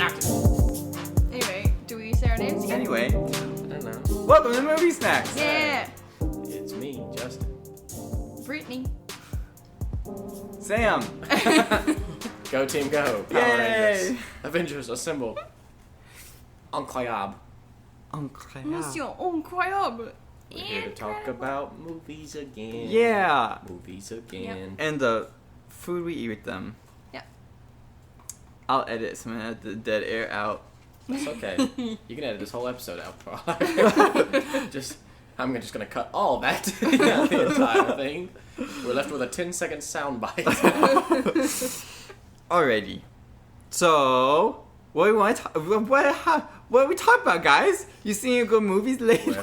Doctor. Anyway, do we say our names again? Anyway, I don't know. welcome to Movie Snacks. Yeah. It's me, Justin. Brittany. Sam. Go team, go. Power Yay. Rangers. Avengers, assemble. Incroyable. Monsieur Incroyable. We're here to talk about movies again. Yeah. Movies again. And the food we eat with them. Yeah. I'll edit some of the dead air out. That's okay. You can edit this whole episode out. I'm just gonna cut all that. The entire thing. We're left with a 10-second soundbite. Alrighty. So, what we want to what are we talking about, guys? You seen any good movies lately?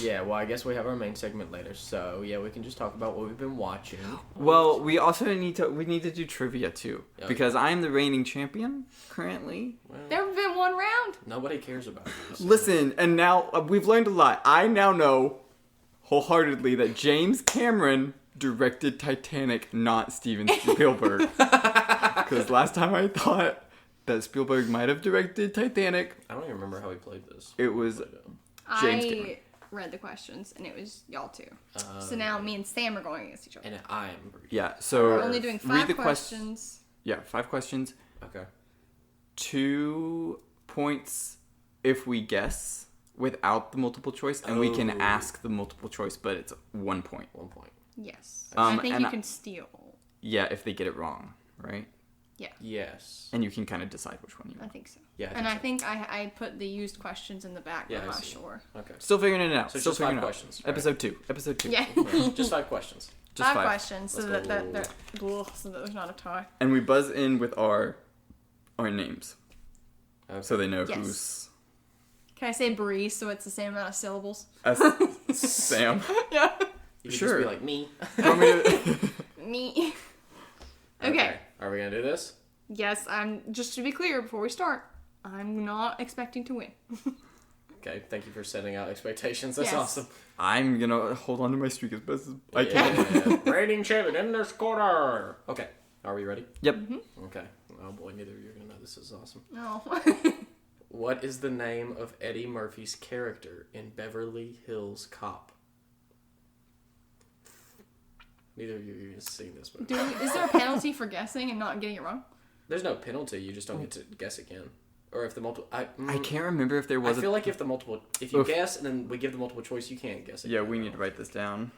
Yeah, well, I guess we have our main segment later, so yeah, we can just talk about what we've been watching. Well, we also need to do trivia too, Yeah. because I'm the reigning champion currently. Well, Never been one round. nobody cares about this. Listen, and now we've learned a lot. I now know wholeheartedly that James Cameron directed Titanic, not Steven Spielberg. Because last time I thought that Spielberg might have directed Titanic, I don't even remember how he played this. it was James Cameron. I read the questions, and it was y'all two. So now me and Sam are going against each other. And I am. Yeah. So We're only doing read 5 the questions. Yeah, 5 questions. Okay. 2 points if we guess without the multiple choice, and we can Oh. ask the multiple choice, but it's 1 point. 1 point. Yes. Um, I think and you I- can steal. Yeah, if they get it wrong, right? Yes. And you can kind of decide which one you I want. think so. Yeah. And I think I put the used questions in the back, but Yeah, I'm I not see. sure. Okay. Still figuring it out. So it's Still just 5 figuring it out. questions. right? Episode 2. Episode 2. Yeah. Just 5 questions. Just 5. questions, so Let's that, go. so that there's not a tie. And we buzz in with our names, Okay. so they know Yes. who's Can I say Bree so it's the same amount of syllables? Sam. Yeah. You could Sure. just be like me. Want me to- Me. Okay. Are we gonna do this? Yes, I'm. Just to be clear before we start, I'm not expecting to win. Okay. Thank you for setting out expectations. That's Yes. awesome. I'm gonna hold on to my streak as best as I can. Yeah. Reigning champion in this quarter. Okay. Are we ready? Yep. Okay. Oh boy, neither of you are gonna know this is awesome. No. What is the name of Eddie Murphy's character in Beverly Hills Cop? Neither of you are gonna see this movie. Is there a penalty for guessing and not getting it wrong? There's no penalty. You just don't get to guess again. Or if the multiple, I can't remember if there was. I feel like if you Oof. guess and then we give the multiple choice, you can't guess again. Yeah, we need to write this down.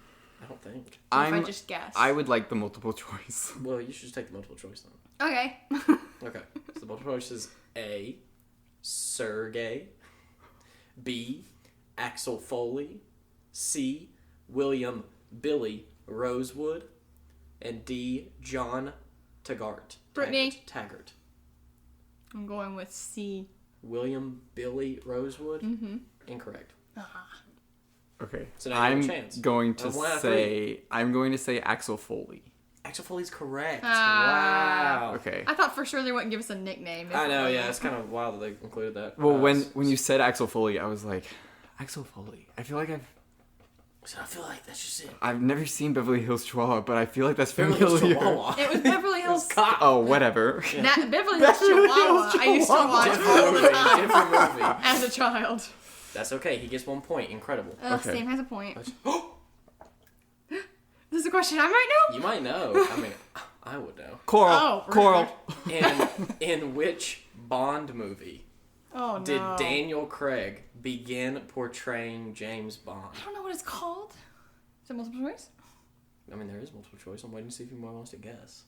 I don't think. If I just guess. I would like the multiple choice. Well, you should just take the multiple choice then. Okay. Okay. So the multiple choice is A. Sergey. B. Axel Foley. C. William Billy Rosewood. And D. John Taggart. Brittany. Taggart. I'm going with C. William Billy Rosewood. Mm-hmm. Incorrect. Okay. So now you have a I'm chance. going to Of 1 out of say Axel Foley. Axel Foley's correct. Ah. Wow. Okay. I thought for sure they wouldn't give us a nickname. I know, yeah, it's kind of wild that they included that. Well, when you said Axel Foley, I was like, Axel Foley. I feel like So I feel like that's just it. I've never seen Beverly Hills Chihuahua, but I feel like that's Beverly familiar. Hills Chihuahua. It was Beverly Hills. Cop. Oh, whatever. That Beverly Hills Chihuahua. I used to watch all the time Different movie. as a child. That's okay. He gets 1 point. Incredible. Okay. Sam has a point. This is a question I might know. You might know. I mean, I would know. Coral. Oh, Coral. In which Bond movie Oh no. did Daniel Craig begin portraying James Bond? I don't know what it's called. Is it multiple choice? I mean, there is multiple choice. I'm waiting to see if anyone wants to guess.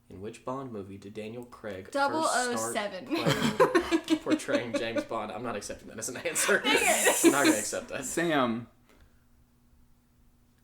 In which Bond movie did Daniel Craig first start 007. portraying James Bond? I'm not accepting that as an answer. Dang it. I'm not going to accept that. Sam.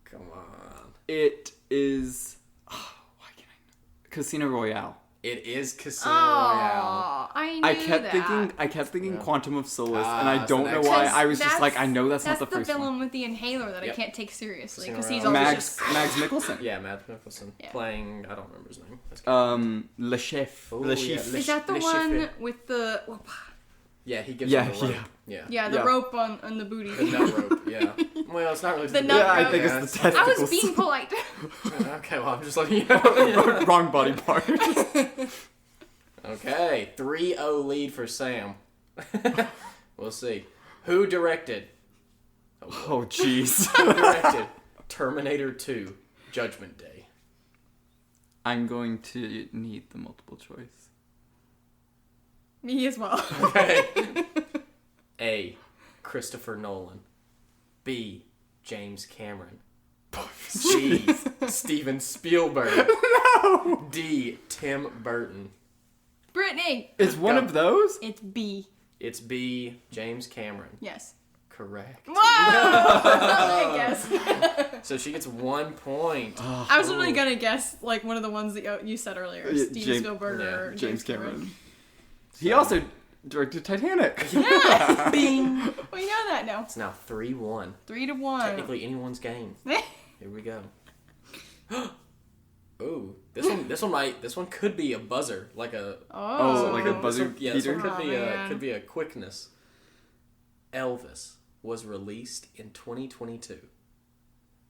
Come on. It is. Oh, why can't I? Casino Royale. It is Casino Royale. Oh, I knew I kept that. thinking Yeah. Quantum of Solace, Ah, and I that's don't the know next why. one. I was just like, I know that's not the the first villain one. with the inhaler that Yep. I can't take seriously because Casino he's Royale. always Mags just. Mikkelsen. Yeah, Matt Nicholson Yeah. playing. I don't remember his name. That's good. Le Chef. Oh, Le yeah, Chef. Le Is that the Le one Chiffre. with the? Yeah, he gives Yeah, him the rope. yeah. Yeah. Yeah, the Yeah. rope on the booty. The nut rope. Yeah. Well, it's not really The the nut Yeah, I rope. think it's the I was testicles. being polite. Okay, well, I'm just letting you know. Wrong body part. Okay, 3-0 lead for Sam. We'll see. Who directed? Oh, jeez. Who directed Terminator 2: Judgment Day? I'm going to need the multiple choice. Me as well. Okay. A. Christopher Nolan. B. James Cameron. C. Steven Spielberg. No! D. Tim Burton. Brittany. It's one Go. of those? It's B. It's B. James Cameron. Yes. Correct. Whoa! I guess. So she gets 1 point. I was really gonna guess like one of the ones that you said earlier, Yeah, Steven Spielberg or James Cameron. He So- also directed Titanic. Yeah. Bing. We know that now. It's now 3-1. 3-1. Technically anyone's game. Here we go. Ooh, this one could be a buzzer, like a Oh, like a Oh. buzzer yeah, this one beater? could be man. could be a quickness. Elvis was released in 2022.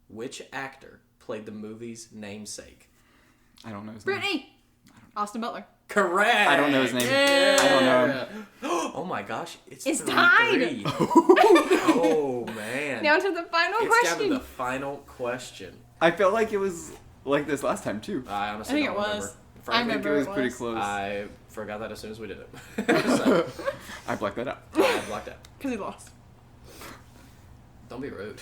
Which actor played the movie's namesake? I don't know his name. Brittany. Austin Butler. Correct. I don't know his name. Yeah. I don't know him. Oh my gosh, it's It's 3-3. tied. Oh man. Now to the final it's down to question. the final question. I felt like it was like this last time, too. I honestly I think don't it was. remember. I Frankly, I think it remember was it pretty was. close. I forgot that as soon as we did it. So, I blacked that out. I blocked out. Because he lost. Don't be rude.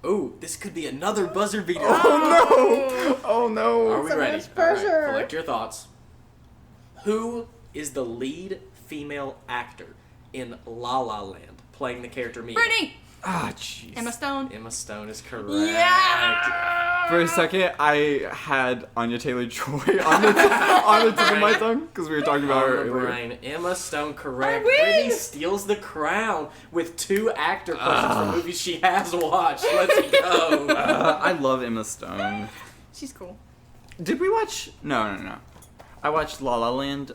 Ooh, this could be another buzzer beater. Oh, no! Oh, Are no. we So ready? much All right, pressure. collect your thoughts. Who is the lead female actor in La La Land, playing the character Mia? Brittany. Ah, jeez. Emma Stone. Emma Stone is correct. Yeah. For a second, I had Anya Taylor-Joy on the tip of my tongue because we were talking about her On the earlier. brain. Emma Stone correct. I win. Brittany steals the crown with 2 actor questions for movies she has watched. Let's go. I love Emma Stone. She's cool. Did we watch? No. I watched La La Land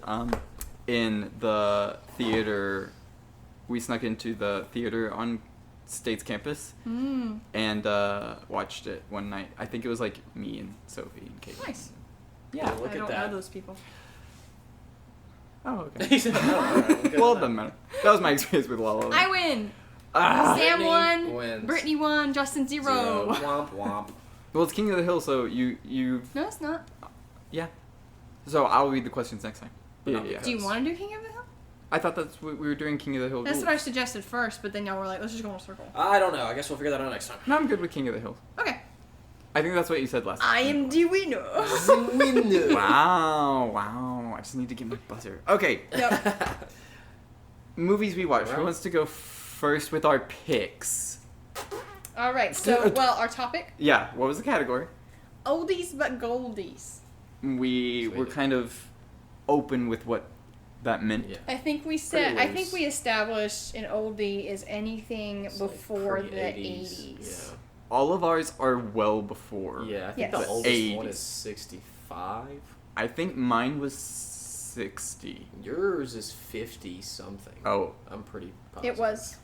in the theater. We snuck into the theater on State's campus and watched it one night. I think it was like me and Sophie and Kate. Nice. Yeah. Look I at don't that. know those people. Oh, okay. He said, "Oh, all right, we'll go Well, it with doesn't matter. That was my experience with La La Land. I win. Ah. Sam Brittany won. wins. Brittany won. Justin that. 0. Womp womp. Well, it's King of the Hill, so you No, it's not. yeah. So I'll read the questions next time. But Yeah, not yeah. because- Do you want to do King of the Hill? I thought that's what we were doing. King of the Hill. That's rules. what I suggested first, but then y'all were like, let's just go in a circle. I don't know. I guess we'll figure that out next time. No, I'm good with King of the Hill. Okay. I think that's what you said last time. I am the winner. Wow. I just need to get my buzzer. Okay. Yep. Movies we watch. Who Alright. wants to go first with our picks? All right. So, well, our topic: Yeah. What was the category? oldies but goldies. We Sweet. were kind of open with what that meant. Yeah. I think we said. Pretty I think loose. we established an oldie is anything It's like before the pre-80s. 80s. All of ours are well before. Yeah, I think Yes. the oldest one 80s. is 65. I think mine was 60. Yours is 50 something. Oh. I'm pretty positive. It was.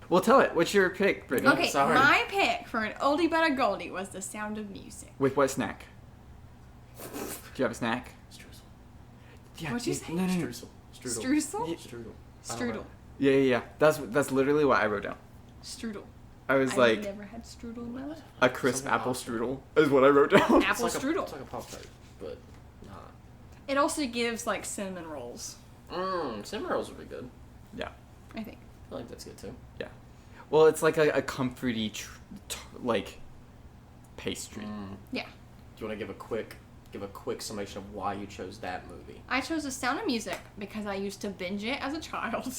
Well, tell it. What's your pick, Brittany? Okay, sorry. my pick for an oldie but a goldie was The Sound of Music. With what snack? Do you have a snack? Streusel. Yeah. What'd you say? No. Streusel. Strudel. Streusel? Strudel. Strudel. Yeah. That's literally what I wrote down. Strudel. I was I've like, never had strudel in my life. a crisp Something apple awesome. strudel is what I wrote down. Apple It's like strudel. It's like a Pop-Tart, but nah. It also gives like cinnamon rolls, Cinnamon rolls would be good. Yeah. I think. I feel like that's good too. Yeah. Well, it's like a comforty, like, pastry. Yeah. Do you want to give a quick summation of why you chose that movie? I chose The Sound of Music because I used to binge it as a child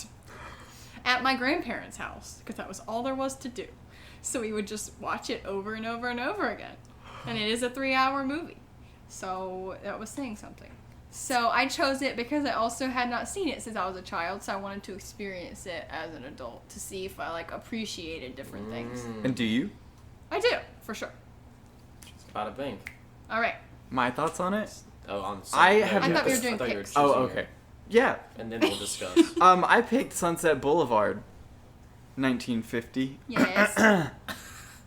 at my grandparents' house because that was all there was to do. So we would just watch it over and over and over again. And it is a 3-hour movie. So that was saying something. So I chose it because I also had not seen it since I was a child, so I wanted to experience it as an adult to see if I like appreciated different things. And do you? I do, for sure. Bada bing. All right. My thoughts on it? Oh, on I Sunday. have- I thought we were I doing thought you were picks. Oh, choosing okay. it. Yeah. And then we'll discuss. I picked Sunset Boulevard. 1950. Yes.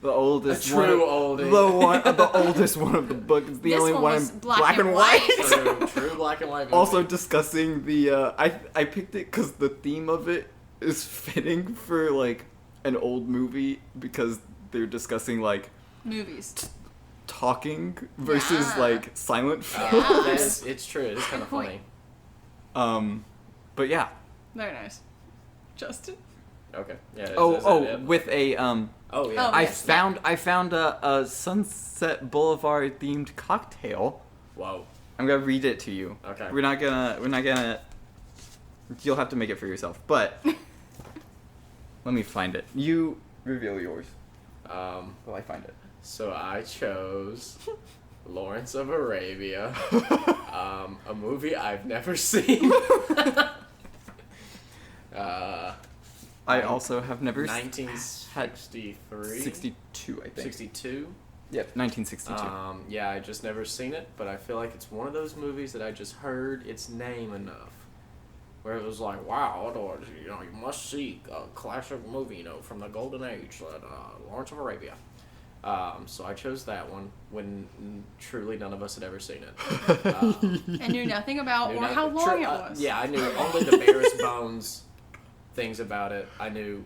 The oldest A true one. oldie. The oldest one of the book. It's the This only one one was in black and white. True black and white movie. Also discussing the I picked it because the theme of it is fitting for like an old movie because they're discussing like Movies. talking versus Yeah. like silent film. it's true. It is kind of Good point. funny. But yeah. Very nice. Justin? Okay. Yeah. Is Oh, that it? with a Oh yeah. Oh, I yes. found a Sunset Boulevard themed cocktail. Whoa. I'm gonna read it to you. Okay. We're not gonna. You'll have to make it for yourself. But let me find it. You reveal yours. While I find it. So I chose Lawrence of Arabia, a movie I've never seen. I also have never 1963. 62, I think. 62. Yep, 1962. Yeah, I just never seen it, but I feel like it's one of those movies that I just heard its name enough, where it was like, wow, you must see a classic movie, from the golden age, Lawrence of Arabia. So I chose that one when truly none of us had ever seen it. And knew nothing about Knew or nothing- how long it was. Yeah, I knew only the barest bones things about it. I knew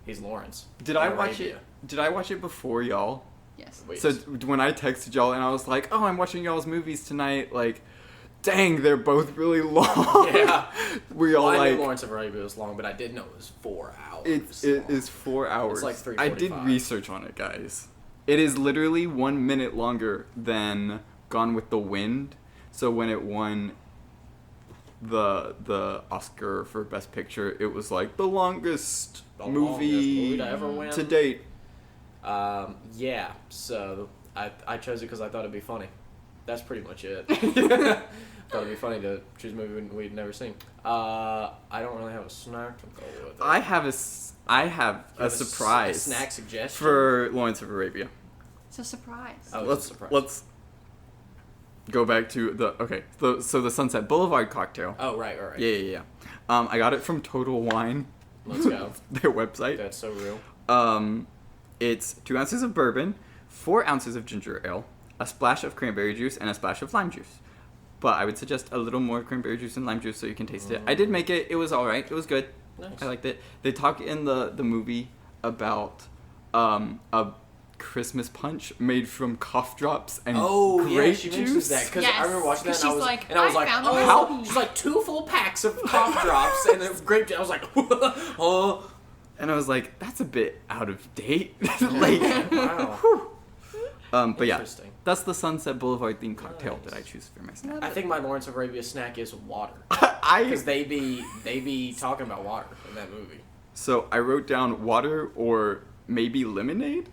he's Lawrence. Did of I watch Arabia. it? Did I watch it before y'all? Yes. Wait, So when I texted y'all and I was like, "Oh, I'm watching y'all's movies tonight," like, dang, they're both really long. Yeah. We all I like. knew Lawrence of Arabia was long, but I didn't know it was 4 hours. It long. is 4 hours. It's like I did 3:45. research on it, guys. It is literally 1 minute longer than Gone with the Wind. So when it won the Oscar for Best Picture, it was like the longest The movie longest movie to ever win. to date. Yeah, so I chose it because I thought it'd be funny. That's pretty much it. Thought it'd be funny to choose a movie we'd never seen. I don't really have a snack to go with it. I have a You have surprise a snack suggestion for Lawrence of Arabia. It's a surprise. Oh, it's a Let's surprise. let's go back to so the Sunset Boulevard cocktail. Oh, right. Yeah. I got it from Total Wine. Let's go. Their website. That's so real. It's 2 ounces of bourbon, 4 ounces of ginger ale, a splash of cranberry juice, and a splash of lime juice. But I would suggest a little more cranberry juice and lime juice so you can taste it. I did make it. It was all right. It was good. Nice. I liked it. They talk in the movie about a Christmas punch made from cough drops and Oh, yeah, grape she juice. mentions that because Yes, I remember watching that 'cause and she's I was like, like, "I found a oh, recipe." she's like 2 full packs of cough drops and a grape juice. I was like, oh. And I was like, that's a bit out of date. Like, Wow. but yeah, Interesting. that's the Sunset Boulevard themed cocktail Nice. that I choose for my snack. I think my Lawrence of Arabia snack is water. I Because they be talking about water in that movie. So I wrote down water or maybe lemonade,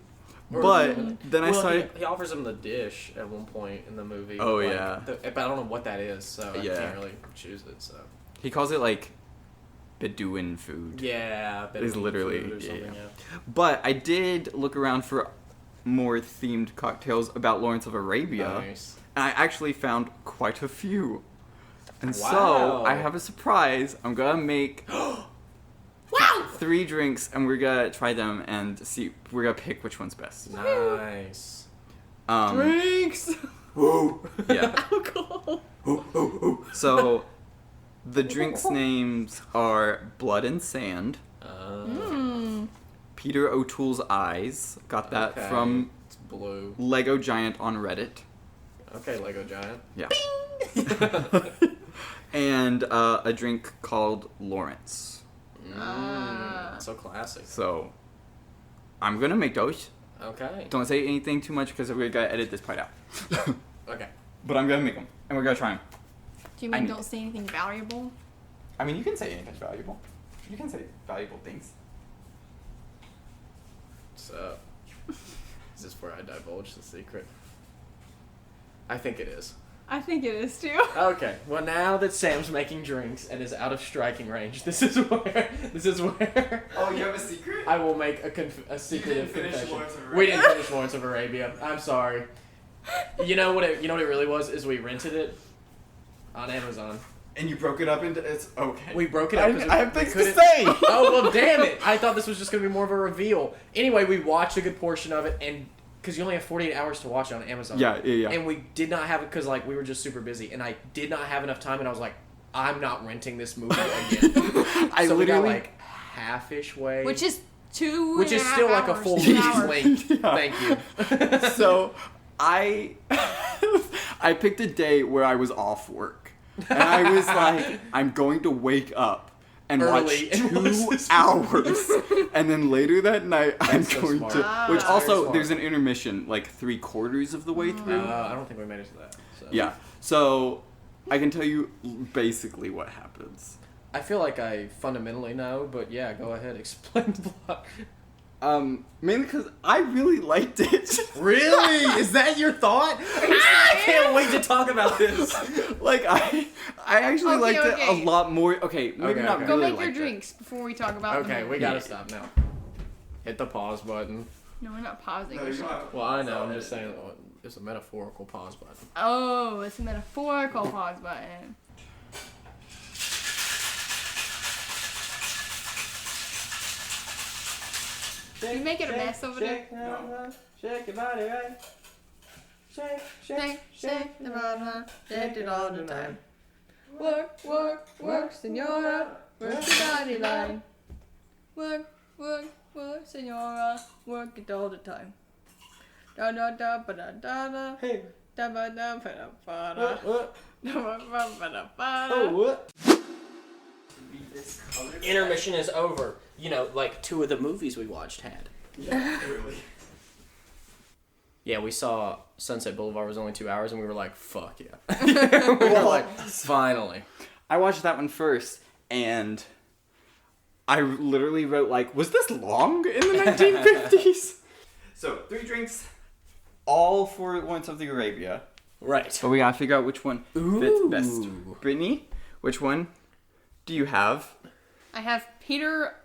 Or but lemon. then I Well, saw he offers him the dish at one point in the movie. Oh, like, yeah. But I don't know what that is, so I Yeah. can't really choose it. So he calls it like Bedouin food. yeah, It's Bedouin literally- food or yeah, something, yeah. But I did look around for more themed cocktails about Lawrence of Arabia, Nice. and I actually found quite a few. And so Wow. I have a surprise. I'm gonna make Wow. 3 drinks, and we're gonna try them and see. We're gonna pick which one's best. Nice. Drinks! Woo. Yeah. Alcohol. So the drinks names are Blood and Sand, Peter O'Toole's Eyes. Got that Okay. from It's blue. Lego Giant on Reddit. Okay, Lego Giant. Yeah. And a drink called Lawrence. So classic. So I'm gonna make those. Okay. Don't say anything too much because we're gonna edit this part out. Okay. But I'm gonna make them, and we're gonna try them. Do you I mean need don't say anything valuable? I mean, you can say anything valuable. You can say valuable things. So, is this where I divulge the secret? I think it is. I think it is too. Okay. Well, now that Sam's making drinks and is out of striking range, this is where Oh, you have a secret? I will make a secretive finish confession. Lawrence of Arabia. We didn't finish Lawrence of Arabia. I'm sorry. You know what it really was is we rented it on Amazon. And you broke it up into... It's okay. We broke it up. I have things to couldn't- say! Oh, well, damn it. I thought this was just going to be more of a reveal. Anyway, we watched a good portion of it, and because you only have 48 hours to watch it on Amazon. Yeah. And we did not have it because, like, we were just super busy, and I did not have enough time, and I was like, I'm not renting this movie again. I so literally... we got, like, half-ish way. Which is 2 Which is still like a full 2 week's hours. length. Yeah. Thank you. So, I picked a day where I was off work. And I was like, I'm going to wake up and Early watch and watch 2 this hours. And then later that night, I'm That's so going smart. to... Which That's very also, smart. there's an intermission, like 3/4 of the way through. I don't think we made it to that. So. Yeah. So, I can tell you basically what happens. I feel like I fundamentally know, but yeah, go ahead, explain the plot. Mainly because I really liked it. Really? Is that your thought? I can't wait to talk about this. Like, I actually Okay, liked okay. it a lot more. Okay, maybe Okay, not okay. Go really make your liked it. drinks before we talk about Okay, the we movie. gotta stop now. Hit the pause button. No, we're not pausing. No, We're you don't just- have to Well, I pause know, it. I'm just saying it's a metaphorical pause button. Oh, it's a metaphorical pause button. You making a mess over there? Shake your body right. Shake, Shake the bottom, shake it all the time. Work, senora, work the body line. Work, senora, work it all the time. Da da da ba da da da. Hey. Da ba da ba da ba da. What? Da ba ba ba da ba da. Oh, what? Intermission is over. You know, like 2 of the movies we watched had. Yeah, really. Yeah, we saw Sunset Boulevard was only 2 hours, and we were like, fuck yeah. We were like, finally. I watched that one first, and I literally wrote, like, was this long in the 1950s? So, 3 drinks, all for Lawrence of the Arabia. Right. But we gotta figure out which one fits best. Ooh. Brittany, which one do you have? I have Peter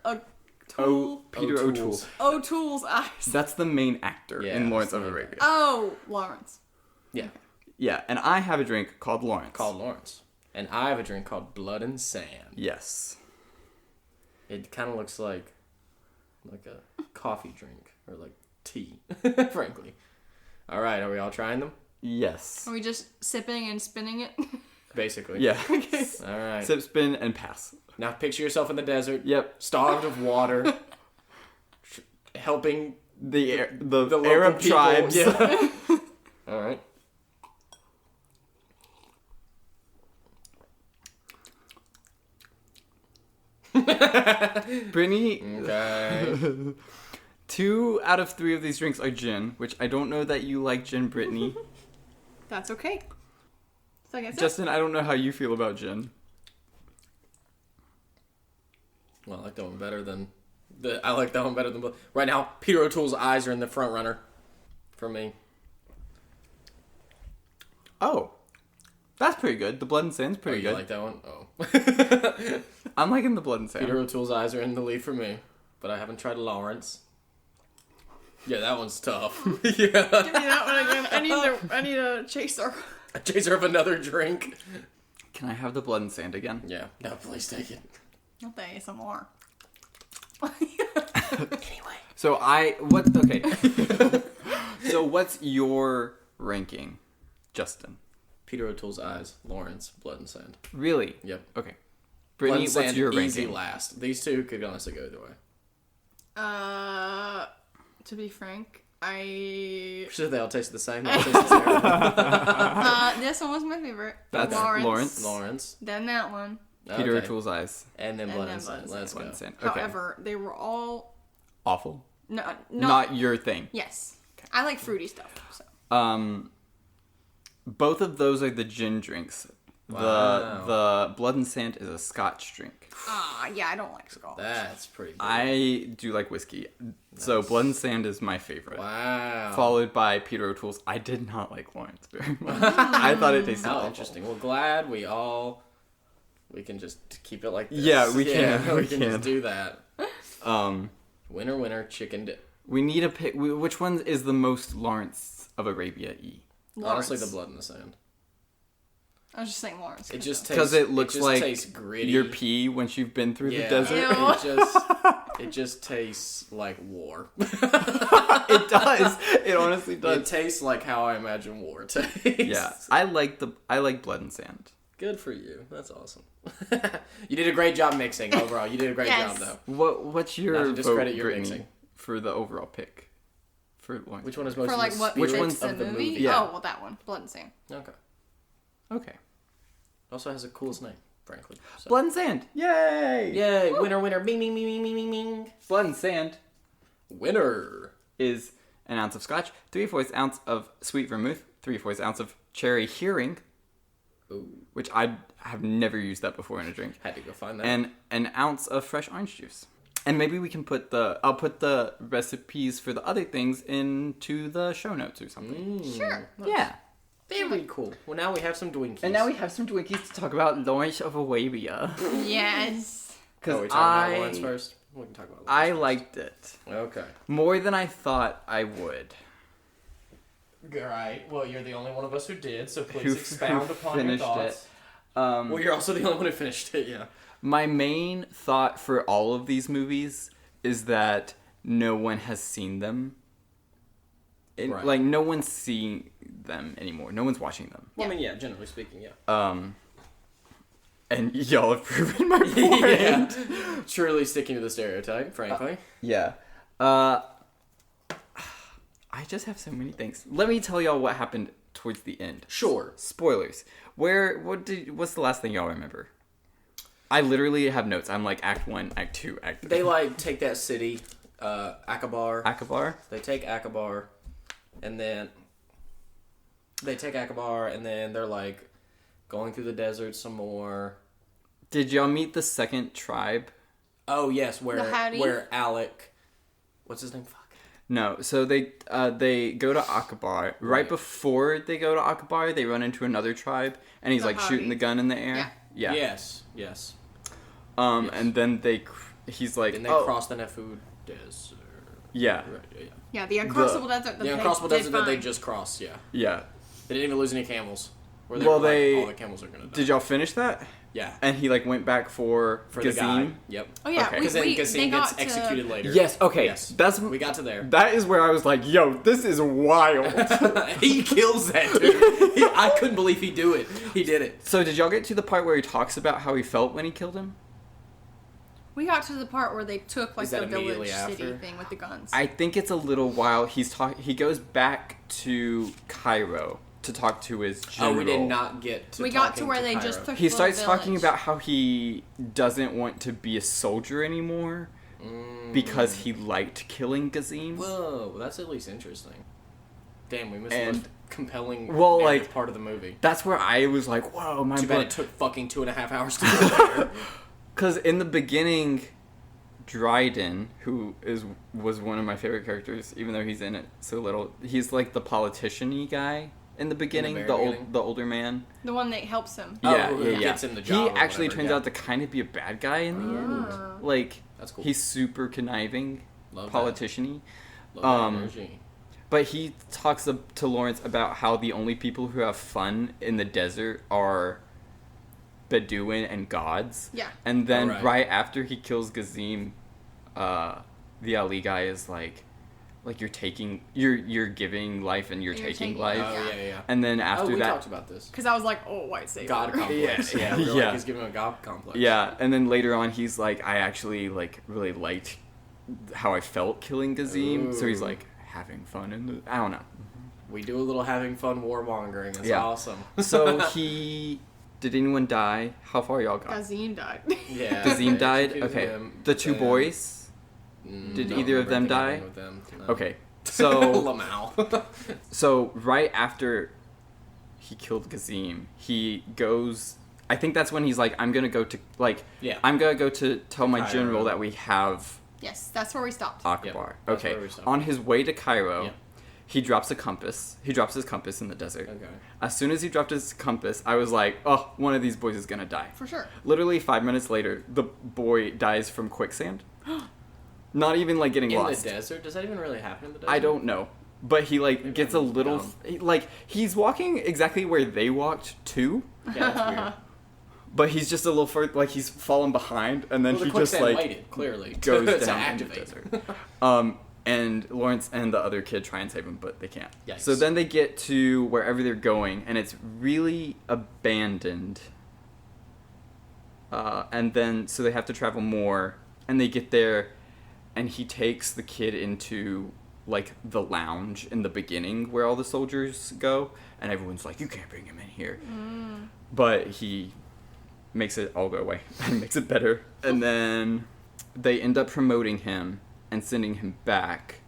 Peter O'Toole. O'Toole's eyes. That's the main actor Yeah, in Lawrence that's of the main Arabia. Oh, Lawrence. Yeah, Yeah, and I have a drink called Lawrence. called Lawrence. And I have a drink called Blood and Sand. Yes. It kind of looks like a coffee drink or like tea, frankly. All right, are we all trying them? Yes. Are we just sipping and spinning it? Basically. Yeah. All right. Sip, spin, and pass. Now picture yourself in the desert. Yep. Starved of water. Helping The local Arab people. tribes. Yeah. All right. Brittany, Okay. 2 out of 3 of these drinks are gin, which I don't know that you like gin, Brittany. That's okay. So I guess Justin, I don't know how you feel about gin. Well, I like that one better than I like that one better than right now. Peter O'Toole's eyes are in the front runner for me. Oh. That's pretty good. The Blood and Sand's pretty You good. like that one? Oh. I'm liking the Blood and Sand. Peter O'Toole's eyes are in the lead for me, but I haven't tried Lawrence. Yeah, that one's tough. Yeah. Give me that one again. I need a chaser. A chaser of another drink. Can I have the Blood and Sand again? Yeah. No, please take it. I'll tell you some more. Anyway. So okay. So what's your ranking, Justin? Peter O'Toole's eyes, Lawrence, Blood and Sand. Really? Yep. Okay. Blood Brittany, and what's Sand, your easy ranking? last. These two could honestly go either way. To be frank, I Sure, they all taste the same. They all taste the same. this one was my favorite. That's Lawrence. Lawrence. Then that one. Peter Okay. O'Toole's eyes. And then And Blood then and Blood Sand. and Let's Blood go. and Sand. Okay. However, they were all Awful. not Your thing. yes. I like fruity stuff. So. Both of those are the gin drinks. Wow. The Blood and Sand is a Scotch drink. Yeah, I don't like Scotch. That's pretty good. I do like whiskey, so Blood and Sand is my favorite. Wow. Followed by Peter O'Toole's. I did not like Lawrence very much. I thought it tasted How awful. interesting. Well, glad we can just keep it like this. Yeah, we can. we We can can. just do that. Um, Winner, chicken dip. we need a pick. Which one is the most Lawrence of Arabia-y? Honestly, Lawrence. the Blood in the Sand. I was just saying Lawrence. It just Because it looks like tastes gritty. your pee once you've been through the Yeah. desert. It just tastes like war. It does. It honestly It does. tastes like how I imagine war tastes. Yeah, I like Blood and Sand. Good for you. That's awesome. You did a great job mixing overall. You did a great Yes. job though. What's Not your to vote, discredit your Brittany, mixing. for the overall pick? For Lawrence. Which one is most For like in the what spirit Which one's fits of the the movie? movie? Yeah. Oh, well, that one. Blood and Sand. Okay. Okay. Also has the coolest name, frankly. So. Blood and Sand. Yay! Yay! Winner, winner, bing, bing, bing, bing, bing, bing, bing. Blood and Sand Winner. is an ounce of scotch, 3/4 ounce of sweet vermouth, 3/4 ounce of cherry hearing, Ooh, which I have never used that before in a drink, had to go find that. and an ounce of fresh orange juice. And maybe we can I'll put the recipes for the other things into the show notes or something. Sure. Yeah. Very cool. Well, now we have some Dwinkies. And now we have some Twinkies to talk about Lawrence of Arabia. Yes. Because we talking about Lawrence first? We can talk about Lawrence I first. liked it. Okay. More than I thought I would. Alright. Well, you're the only one of us who did, so please Who expound upon your finished thoughts. it. Well, you're also the only one who finished it, yeah. My main thought for all of these movies is that no one has seen them. Right. Like, no one's seeing them anymore. No one's watching them. Well, I mean, yeah, generally speaking, yeah. And y'all have proven my point. Yeah. Truly sticking to the stereotype, frankly. Yeah. I just have so many things. Let me tell y'all what happened towards the end. Sure. Spoilers. What's the last thing y'all remember? I literally have notes. I'm like Act 1, Act 2, Act 3. They, like, take that city, Akabar. Akabar? They take Akabar, and then... they're, like, going through the desert some more. Did y'all meet the second tribe? Oh, yes, The Howdy? where Alec... What's his name? Fuck. No. So they go to Akabar. Right before they go to Akabar, they run into another tribe, and he's The like shooting Howdy? the gun in the air. Yeah. Yes. Yes. And then he's like, And they cross the Nefu Desert. Yeah. Right, yeah. Yeah, the uncrossable desert. That The they uncrossable did desert that they find. just crossed, yeah. Yeah. They didn't even lose any camels. Where Well, were like, they- all the camels are gonna die. Did y'all finish that? Yeah. And he like went back for For the guy. Gazim? Yep. Oh yeah, Okay. we, Because then they Gazim got gets executed later. Yes. Okay. Yes. That's We got to there. That is where I was like, yo, this is wild. He kills that dude. I couldn't believe he do it. He did it. So did y'all get to the part where he talks about how he felt when he killed him? We got to the part where they took like Is that the village immediately city after? thing with the guns. I think it's a little while. He goes back to Cairo to talk to his general. Oh, we did not get to we got to talking where they Cairo. just took He the starts village. talking about how he doesn't want to be a soldier anymore because he liked killing Gazim. Whoa, that's at least interesting. Damn, we missed the And- most compelling well, narrative like- part of the movie. That's where I was like, whoa, my Too bad blood. it took fucking 2.5 hours to get there. Because in the beginning, Dryden, who was one of my favorite characters, even though he's in it so little, he's like the politician-y guy in the beginning, very the beginning? older man. the one that helps him. Oh, Yeah, who yeah, gets yeah. him the job He or actually whatever, turns yeah. out to kind of be a bad guy in the Ah. end. Like, That's cool. he's super conniving, Love that. politician-y. Love that energy. But he talks to Lawrence about how the only people who have fun in the desert are Bedouin and gods. Yeah. And then Right. right after he kills Gazim, the Ali guy is like you're giving life and you're You're taking taking life. Oh, yeah. And then Oh, after we that, talked about this. Because I was like, oh, white savior. God complex. Yeah, we were Yeah. like, he's giving him a God complex. yeah, and then later on he's like, I actually like really liked how I felt killing Gazim. So he's Ooh. like having fun in the I don't know. We do a little having fun warmongering. It's Yeah. awesome. So did anyone die? How far y'all got? Gazim died. Yeah. Gazim they died? executed Okay. him, The two then- boys? Did Don't either of remember them anything die? happening with them, no. Okay. So Lamau. so right after he killed Gazim, he goes I think that's when he's like, I'm gonna go to Yeah. I'm gonna go to tell my Cairo. general that we have Yes, that's where we stopped. Akbar. that's Okay. where we stopped. On his way to Cairo, Yeah. he drops a compass. He drops his compass in the desert. Okay. As soon as he dropped his compass, I was like, oh, one of these boys is gonna die. For sure. Literally 5 minutes later, the boy dies from quicksand. Not even like getting In lost. the desert? Does that even really happen in the desert? I don't know. but he like Maybe gets a I'm little dumb. like he's walking exactly where they walked too, Yeah, that's weird. but he's just a little further, like he's fallen behind, and then Well, the he just quicksand like waited, clearly, goes to down in the activate. desert. And Lawrence and the other kid try and save him, but they can't. Yikes. So then they get to wherever they're going, and it's really abandoned. And then, so they have to travel more, and they get there, and he takes the kid into, like, the lounge in the beginning where all the soldiers go, and everyone's like, you can't bring him in here. But he makes it all go away and makes it better. And then they end up promoting him and sending him back.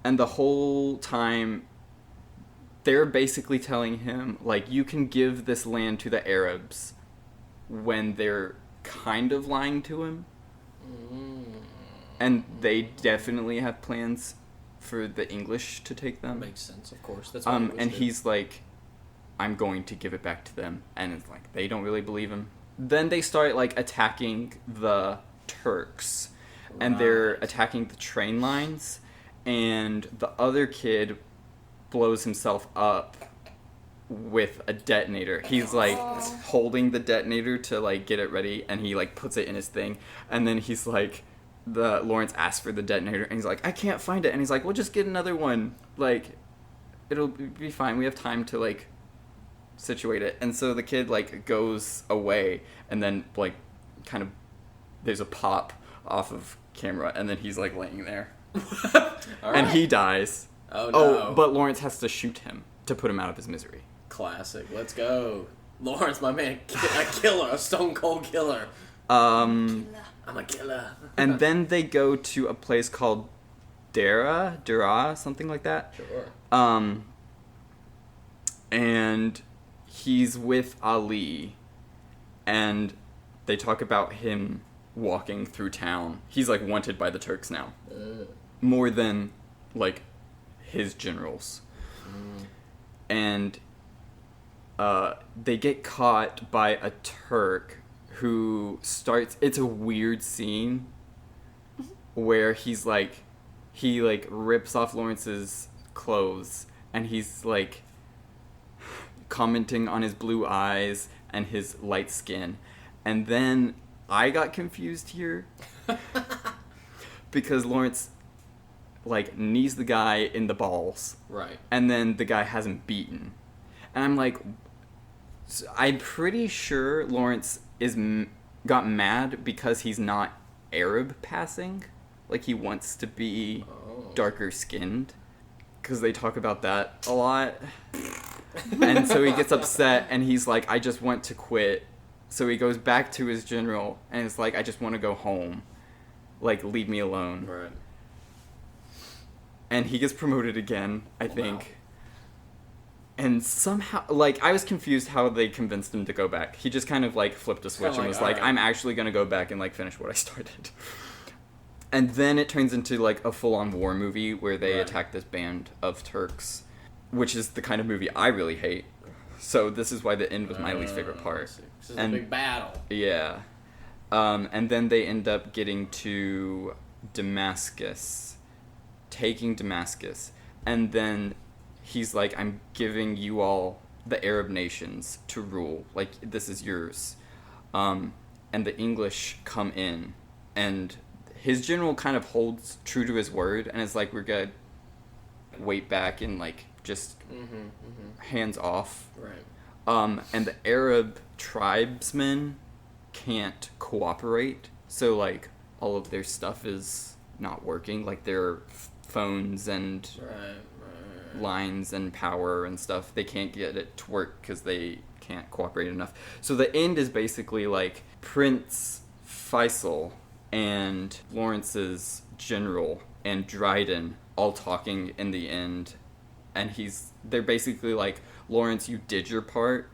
And the whole time, they're basically telling him, like, you can give this land to the Arabs when they're kind of lying to him. And they definitely have plans for the English to take them. Makes sense, of course. That's what English And do. he's like, I'm going to give it back to them. And it's like, they don't really believe him. Then they start, like, attacking the Turks. And they're Right. attacking the train lines. And the other kid blows himself up with a detonator. He's, like, holding the detonator to, like, get it ready. And he, like, puts it in his thing. And then he's like, Lawrence asks for the detonator. And he's like, I can't find it. And he's like, well, just get another one. Like, it'll be fine. We have time to, like, situate it. And so the kid, like, goes away. And then, like, kind of, there's a pop off of camera. And then he's, like, laying there. All And right. he dies. Oh, no. But Lawrence has to shoot him to put him out of his misery. Classic. Let's go. Lawrence, my man. A killer. A stone cold killer. Um, I'm a killer. and then they go to a place called Dara, something like that. Sure. And he's with Ali, and they talk about him walking through town. He's, like, wanted by the Turks now. More than, like, his generals. And they get caught by a Turk who starts... It's a weird scene where he's, like... He, like, rips off Lawrence's clothes, and he's, like, commenting on his blue eyes and his light skin. And then I got confused here because Lawrence, like, knees the guy in the balls. Right. And then the guy has him beaten. And I'm like, I'm pretty sure Lawrence got mad because he's not Arab passing. Like, he wants to be darker skinned. Because they talk about that a lot. And so he gets upset and he's like, I just want to quit. So he goes back to his general and it's like, I just want to go home. Like, leave me alone. Right. And he gets promoted again, I Wow. think. And somehow, like, I was confused how they convinced him to go back. He just kind of, like, flipped a switch Kinda and was like, like, alright. I'm actually going to go back and, like, finish what I started. And then it turns into, like, a full-on war movie where they Right. attack this band of Turks, which is the kind of movie I really hate. So this is why the end was my least favorite part. This is And- a big battle. Yeah. And then they end up getting to Damascus, taking Damascus, and then he's like, I'm giving you all the Arab nations to rule. Like, this is yours. And the English come in, and his general kind of holds true to his word, and is like, we're gonna wait back and, like, just hands off. Right. And the Arab tribesmen can't cooperate, so, like, all of their stuff is not working, like their phones and Right. lines and power and stuff, they can't get it to work because they can't cooperate enough. So the end is basically like Prince Faisal and Lawrence's general and Dryden all talking in the end, and they're basically like, Lawrence, you did your part,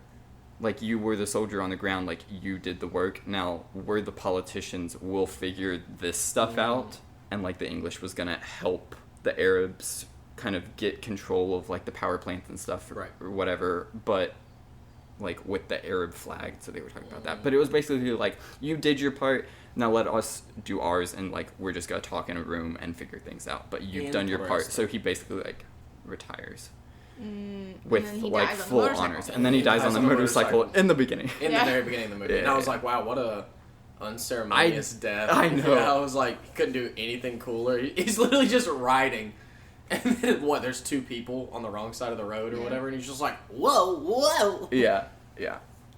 like, you were the soldier on the ground, like, you did the work, now we're the politicians, we'll figure this stuff out. And, like, the English was gonna help the Arabs kind of get control of, like, the power plants and stuff, Right. or whatever, but, like, with the Arab flag, so they were talking about that. But it was basically like, you did your part, now let us do ours, and, like, we're just gonna talk in a room and figure things out, but you've done your part. Interesting. So he basically, like, retires And with then he like dies on the full motorcycle. honors, and then he dies on the motorcycle in the beginning. In Yeah. the very beginning of the movie. Yeah. And I was like, wow, what a unceremonious death. I know. I was like, he couldn't do anything cooler. He's literally just riding. And then, there's two people on the wrong side of the road or whatever, and he's just like, whoa, whoa. Yeah.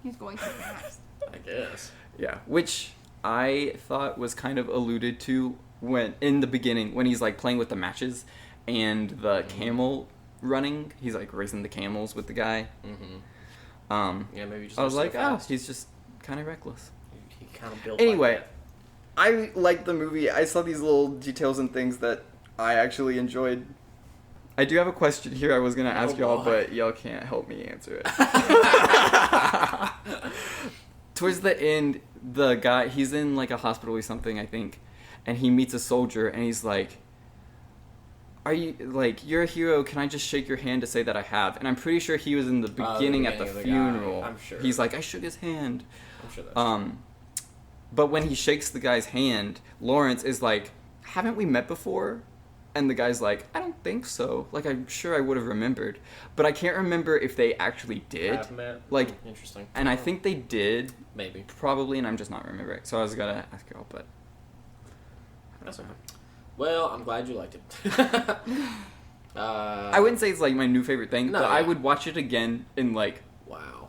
He's going too fast. I guess. Yeah, which I thought was kind of alluded to when in the beginning when he's like playing with the matches and the camel running. He's like racing the camels with the guy. Mm-hmm. Yeah, maybe just. I was like, fast. he's just kind of reckless. He kind of built. Anyway, like I liked the movie. I saw these little details and things that I actually enjoyed. I do have a question here I was going to ask y'all, but y'all can't help me answer it. Towards the end, the guy, he's in like a hospital or something, I think, and he meets a soldier and he's like, are you, like, you're a hero, can I just shake your hand to say that I have? And I'm pretty sure he was in the beginning at the of the funeral. guy. I'm sure. He's like, I shook his hand. I'm sure that's But when he shakes the guy's hand, Lawrence is like, haven't we met before? And the guy's like, I don't think so. Like, I'm sure I would have remembered. But I can't remember if they actually did. Have met? Like, interesting. And I think they did, Maybe. probably, and I'm just not remembering. So I was going to ask y'all, but... That's okay. Well, I'm glad you liked it. I wouldn't say it's, like, my new favorite thing, No, but I yeah. would watch it again in, like, Wow.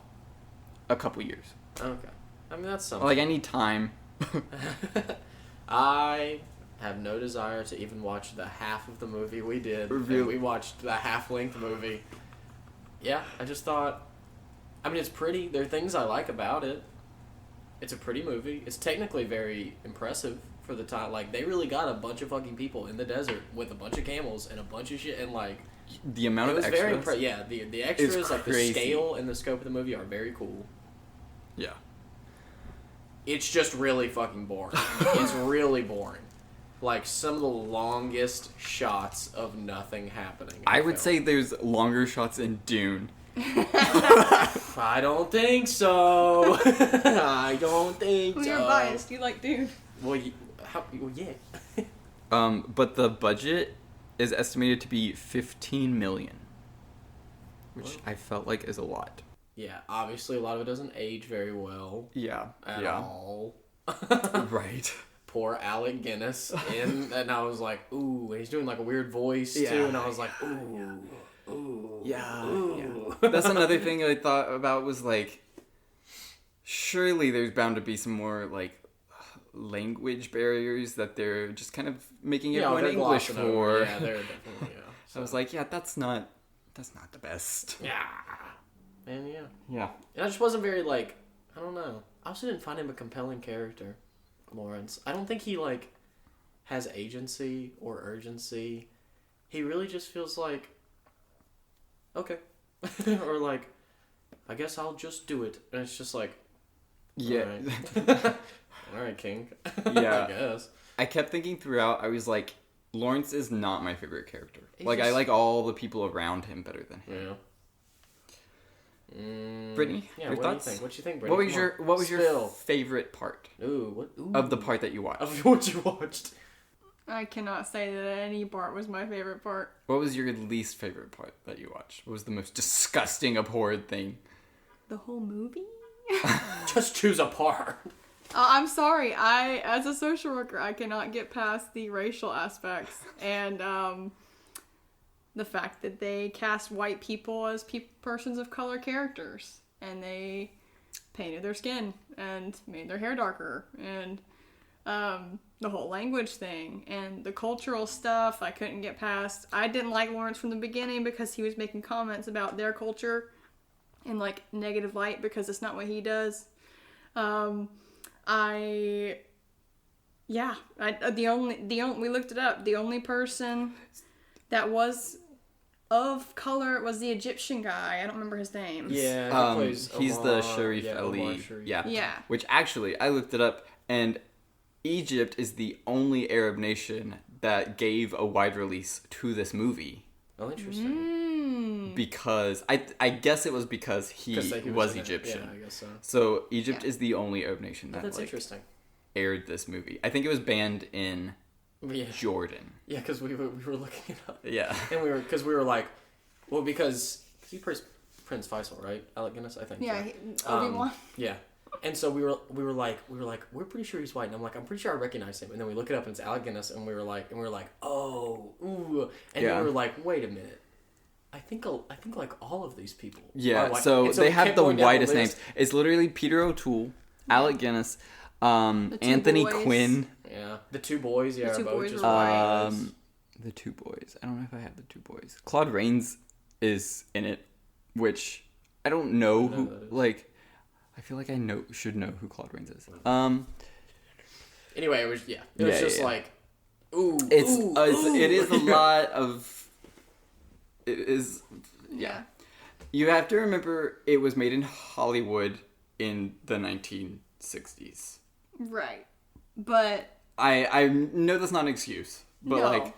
a couple years. Okay. I mean, that's something. Like, any time. I have no desire to even watch the half of the movie we did. Review. And we watched the half-length movie. Yeah, I just thought... I mean, it's pretty. There are things I like about it. It's a pretty movie. It's technically very impressive for the time. Like, they really got a bunch of fucking people in the desert with a bunch of camels and a bunch of shit. And, like... The amount it of was extras. very impressive. Yeah, the extras, like, the crazy. scale and the scope of the movie are very cool. Yeah. It's just really fucking boring. It's really boring. Like, some of the longest shots of nothing happening. I would felt. say there's longer shots in Dune. I don't think so. I don't think Well, so. you're biased. You like Dune. Well, yeah. But the budget is estimated to be $15 million, which What? I felt like is a lot. Yeah, obviously a lot of it doesn't age very well Yeah. at all. Right. Poor Alec Guinness. And I was like, ooh, and he's doing like a weird voice Yeah. too, and I was like, ooh. Yeah. Ooh. That's another thing I thought about was like, surely there's bound to be some more like language barriers that they're just kind of making everyone they're English glossing for. over. Yeah, they're definitely, yeah. I was like, yeah, that's not the best. yeah. And yeah. Yeah. And I just wasn't very, like, I don't know. I also didn't find him a compelling character, Lawrence. I don't think he, like, has agency or urgency. He really just feels like, okay. Or, like, I guess I'll just do it. And it's just like, Yeah. alright, alright, King. Yeah. I guess. I kept thinking throughout, I was like, Lawrence is not my favorite character. He's Like, I just- like all the people around him better than him. Yeah. Brittany, Yeah, your what thoughts? do you think? What you think, Brittany? What was your Spill. favorite part Ooh, of the part that you watched? Of what you watched? I cannot say that any part was my favorite part. What was your least favorite part that you watched? What was the most disgusting, abhorred thing? The whole movie? Just choose a part. I'm sorry. As a social worker, I cannot get past the racial aspects and the fact that they cast white people as persons of color characters, and they painted their skin and made their hair darker, and the whole language thing and the cultural stuff I couldn't get past. I didn't like Lawrence from the beginning because he was making comments about their culture in like negative light because it's not what he does. We looked it up. The only person that was of color was the Egyptian guy. I don't remember his name. Yeah, He's the Sharif Omar Ali. Sharif. Yeah. Yeah. Which actually, I looked it up, and Egypt is the only Arab nation that gave a wide release to this movie. Oh, interesting. Because, I guess it was because he was in it. Egyptian. Yeah, I guess so. So Egypt Yeah. is the only Arab nation that That's like, interesting. aired this movie. I think it was banned in Yeah, Jordan. yeah, because we were looking it up, Yeah. and we were like, Well, because he plays Prince Faisal, right? Alec Guinness, I think. Yeah, Obi-Wan. Yeah. And so we were like, we're pretty sure he's white. And I'm like, I'm pretty sure I recognize him. And then we look it up and it's Alec Guinness. And we were like, oh, ooh. And then we were like, wait a minute. I think like all of these people. Yeah. Are white. So and they have the whitest the names. It's literally Peter O'Toole, Alec Guinness, Anthony boys. Quinn. Yeah. The two boys. Yeah. The two both boys just were white. The two boys. I don't know if I have the two boys. Claude Rains is in it, which I don't know who. Like, I feel like I should know who Claude Rains is. Anyway, it was just like, ooh. It is a lot of. It is. Yeah. You have to remember it was made in Hollywood in the 1960s. Right. But I know that's not an excuse, but no.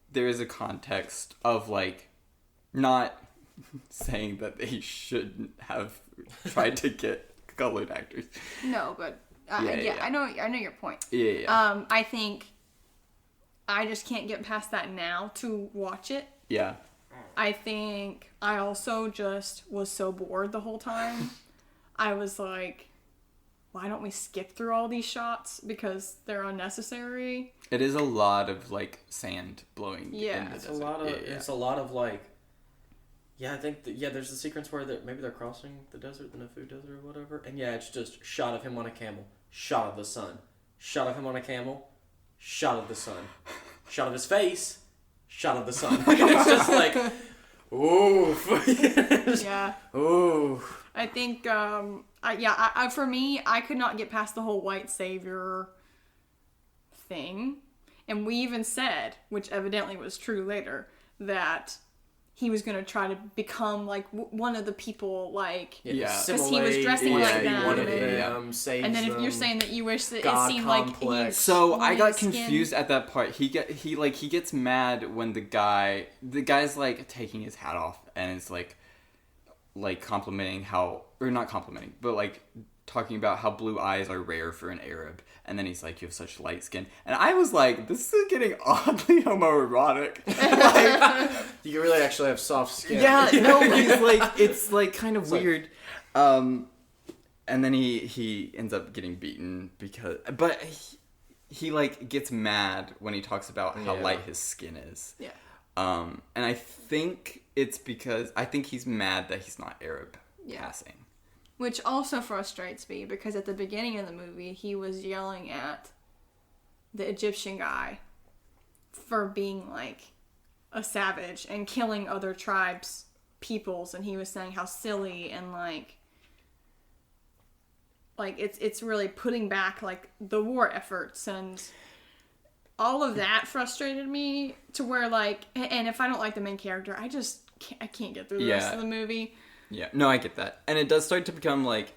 There is a context of like not saying that they shouldn't have tried to get colored actors. No, but I know your point. Yeah. I think I just can't get past that now to watch it. Yeah. I think I also just was so bored the whole time. I was like, why don't we skip through all these shots because they're unnecessary? It is a lot of like sand blowing. Yeah. in the It's desert. It's a lot of like. Yeah, I think there's a sequence where maybe they're crossing the desert, the Nafoo Desert or whatever, and it's just shot of him on a camel, shot of the sun, shot of him on a camel, shot of the sun, shot of his face, shot of the sun. And it's just like, ooh. Yeah. Ooh. I think, for me, I could not get past the whole white savior thing. And we even said, which evidently was true later, that he was going to try to become, like, one of the people, like... Yeah. Because he was dressing like them. One of them saves and then if them. you're saying that you wish that God it seemed like complex. he... So I got skin. confused at that part. He gets mad when the guy's like taking his hat off and is like complimenting how, or not complimenting, but like talking about how blue eyes are rare for an Arab. And then he's like, you have such light skin. And I was like, this is getting oddly homoerotic. Like, you really actually have soft skin. yeah, no, he's like, it's like kind of weird. And then he ends up getting beaten but he like gets mad when he talks about how light his skin is. Yeah. And I think it's because he's mad that he's not Arab passing. Which also frustrates me because at the beginning of the movie, he was yelling at the Egyptian guy for being like a savage and killing other tribes, peoples, and he was saying how silly and like it's really putting back like the war efforts and all of that frustrated me to where like, and if I don't like the main character, I can't get through the rest of the movie. Yeah, no, I get that. And it does start to become, like,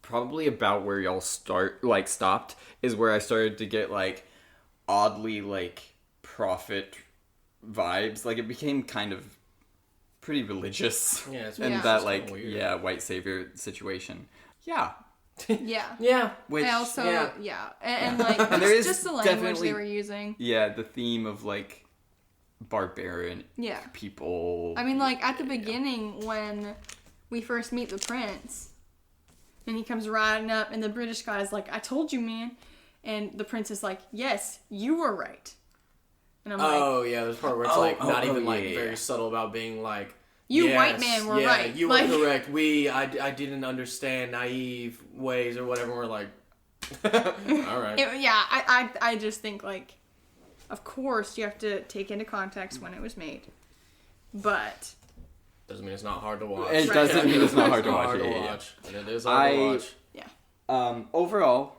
probably about where y'all stopped, is where I started to get, like, oddly, like, prophet vibes. Like, it became kind of pretty religious. Yeah, it's and it's that, kinda like, weird. white savior situation. Yeah. Yeah. Yeah. Which, I also, and like, And there is just the language definitely- they were using. yeah, the theme of, like, barbarian Yeah. people. I mean, like, at the beginning, when we first meet the prince, and he comes riding up, and the British guy's like, I told you, man. And the prince is like, yes, you were right. And I'm like, Yeah, there's a part where it's not even very subtle about being like, you yes, white man were right. You like, were correct. I didn't understand naive ways or whatever. We're like, all right. I just think, like, of course, you have to take into context when it was made. But... Doesn't mean it's not hard to watch. It doesn't mean it's not hard to watch. Hard to Yeah. watch. And it is hard to watch. Yeah. Overall,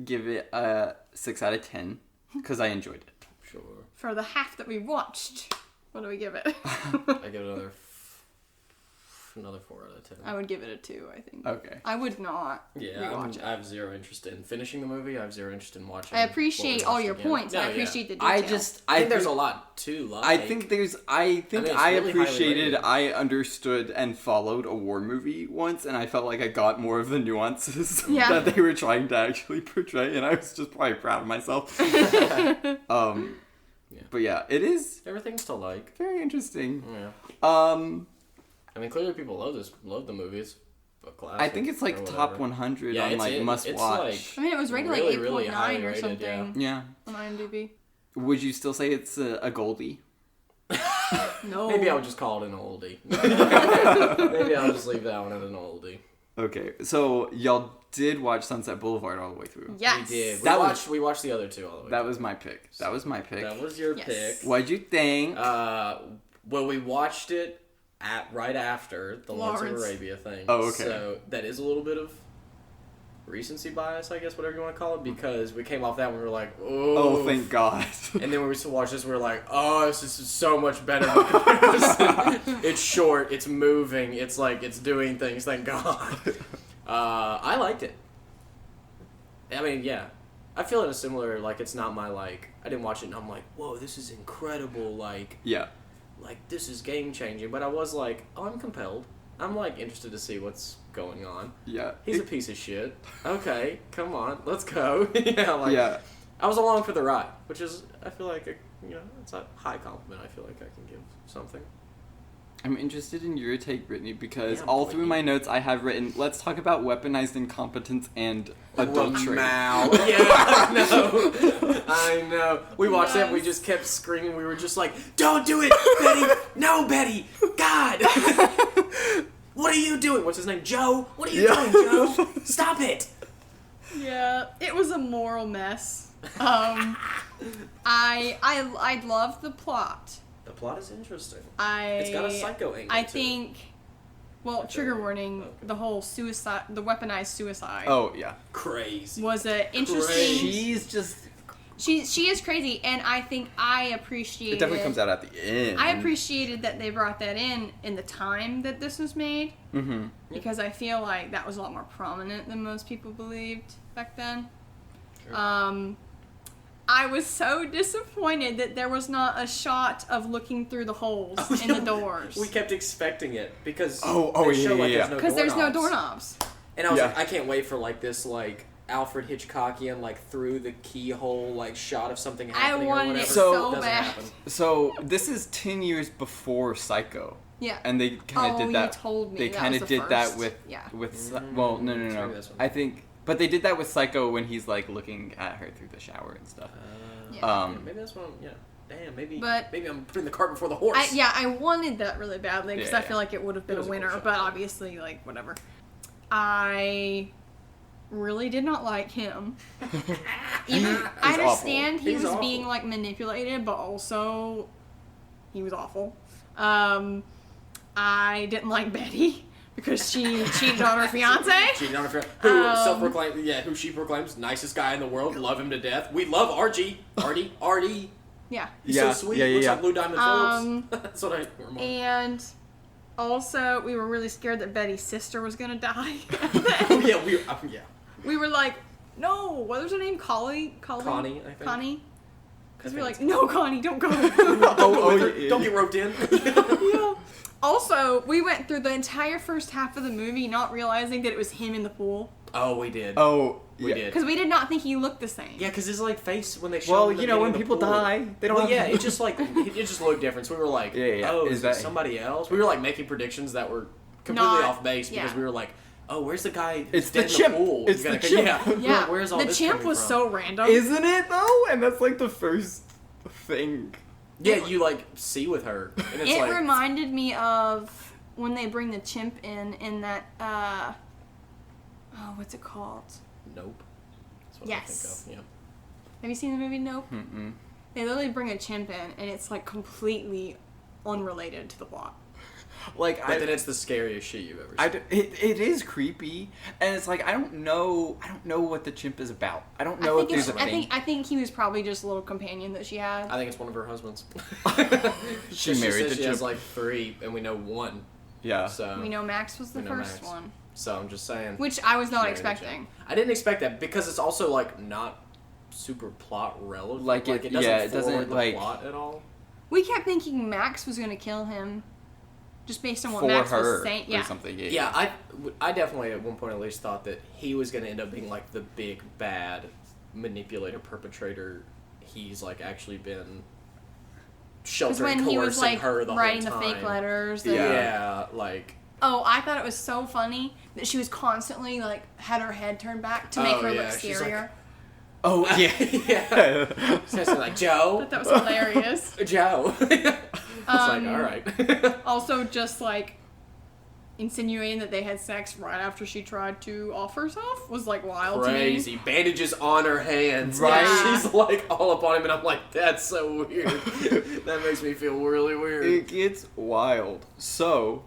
give it a 6 out of 10, because I enjoyed it. Sure. For the half that we watched, what do we give it? I give it another 4 out of 10. I would give it a 2, I think. Okay. I would not rewatch it. I have zero interest in finishing the movie. I have zero interest in watching. I appreciate all your points. I appreciate the detail. I think there's a lot to like. I think I really appreciated, highly rated. I understood and followed a war movie once, and I felt like I got more of the nuances Yeah. that they were trying to actually portray, and I was just probably proud of myself. But yeah, it is Everything's to like. very interesting. Yeah. I I mean, clearly people love the movies. I think it's like top 100 on like must watch. I mean, it was rated Really, like really 8.9 highly or rated, something Yeah. on IMDb. Would you still say it's a Goldie? No. Maybe I would just call it an oldie. Maybe I'll just leave that one at an oldie. Okay, so y'all did watch Sunset Boulevard all the way through. Yes. We did. That We watched the other two all the way. That was my pick. That was my pick. That was your Yes. pick. What'd you think? Well, we watched it right after the Lawrence of Lawrence. Arabia thing. Oh, okay. So that is a little bit of recency bias, I guess, whatever you want to call it, because we came off that and we were like, Oh, thank God. And then when we watched this, we were like, oh, this is so much better in comparison. It's short, it's moving, it's like, it's doing things, thank God. I liked it. I mean, yeah. I feel it a similar, like, it's not my, like, I didn't watch it and I'm like, whoa, this is incredible, like, Yeah. this is game-changing, but I was like, oh, I'm compelled. I'm, like, interested to see what's going on. Yeah. He's a piece of shit. Okay, come on, let's go. Yeah. I was along for the ride, which is, I feel like, it's a high compliment. I feel like I can give something. I'm interested in your take, Brittany, because Yeah, all boy. through my notes I have written, let's talk about weaponized incompetence and adultery. Yeah, I know. We watched that and we just kept screaming. We were just like, don't do it, Betty! No, Betty! God! What are you doing? What's his name? Joe? What are you doing, Joe? Stop it! Yeah, it was a moral mess. I loved the plot. The plot is interesting. It's got a psycho angle, I too. think. Well, trigger warning. Okay. The whole suicide, the weaponized suicide. Oh, yeah. Crazy. Was a interesting. She's just... She is crazy, and I think I appreciated. It definitely comes out at the end. I appreciated that they brought that in the time that this was made, Mm-hmm. because I feel like that was a lot more prominent than most people believed back then. Sure. I was so disappointed that there was not a shot of looking through the holes in the doors. We kept expecting it because yeah. Because there's no doorknobs. And I was Yeah. like, I can't wait for like this like Alfred Hitchcockian like through the keyhole like shot of something happening wanted or it whatever. so Doesn't bad. happen. So, this is 10 years before Psycho. Yeah. And they kind of did that. You told me They that kind was of the did that first. with Yeah. well, no. Maybe that's what- I think, but they did that with Psycho when he's like looking at her through the shower and stuff. Yeah. Maybe that's what I'm, damn, maybe But- maybe I'm putting the cart before the horse. I wanted that really badly because Yeah, I feel like it would have been It a was a cool winner, shot. but obviously, like, whatever. I really did not like him. Even I understand awful. he He's was awful. being like manipulated, but also he was awful. I didn't like Betty because she cheated on her fiance. Cheating on her friend, who self-proclaimed, who she proclaims nicest guy in the world, love him to death. We love Archie. Artie. Yeah. He's Yeah, so sweet. yeah, Looks yeah. like Blue Diamond Phillips. That's what I remember. And also, we were really scared that Betty's sister was gonna die. Oh yeah, We were like, no, what was her name? Connie, I think. Connie? Because we were like, no, Connie, don't go. Don't get roped in. Yeah. Also, we went through the entire first half of the movie not realizing that it was him in the pool. Oh, we did. Oh, We yeah. did. Because we did not think he looked the same. Yeah, because his like face when they show Well, him in the you know, when beginning of people the pool. die, they don't Well, have yeah, it just like it just looked different. So we were like, Yeah. oh, Is is that- that somebody else? We were like making predictions that were completely Not- off base because yeah. we were like, oh, where's the guy? It's Who's the dead in chimp. The pool? It's You the gotta- chimp. Yeah. Yeah. Where's all the this chimp coming was from? so random. Isn't it though? And that's like the first thing. Yeah, you like see with her, and it's It like reminded me of when they bring the chimp in that, what's it called? nope. That's what Yes. I think of. Have you seen the movie Nope? Mm-mm. They literally bring a chimp in, and it's like completely unrelated to the plot. Like Yeah, but then it's the scariest shit you've ever seen. it is creepy, and it's like I don't know what the chimp is about. I don't know if there's a thing. I think he was probably just a little companion that she had. I think it's one of her husbands. She says married the she has chimp. like 3, and we know 1. Yeah. So We know Max was the we know first Max. one, So I'm just saying. which I was not Married a chimp. expecting. I didn't expect that because it's also like not super plot relevant. Like, it- it doesn't yeah, it forward doesn't, the like- plot at all. We kept thinking Max was gonna kill him, just based on what For Max her was saying. or Yeah, something. Yeah, I definitely at one point at least thought that he was going to end up being like the big bad manipulator perpetrator. He's like actually been sheltering, when he was coercing like her the writing whole the time. fake letters. And, Yeah, like. Oh, I thought it was so funny that she was constantly like had her head turned back to make her look she's like, scarier. Oh yeah. yeah. So like, Joe. That was hilarious. Joe. It's like, all right. Also, just like insinuating that they had sex right after she tried to off herself was like wild Crazy. to me. Bandages on her hands. Right. Yeah. She's like all up on him, and I'm like, that's so weird. That makes me feel really weird. It gets wild. So,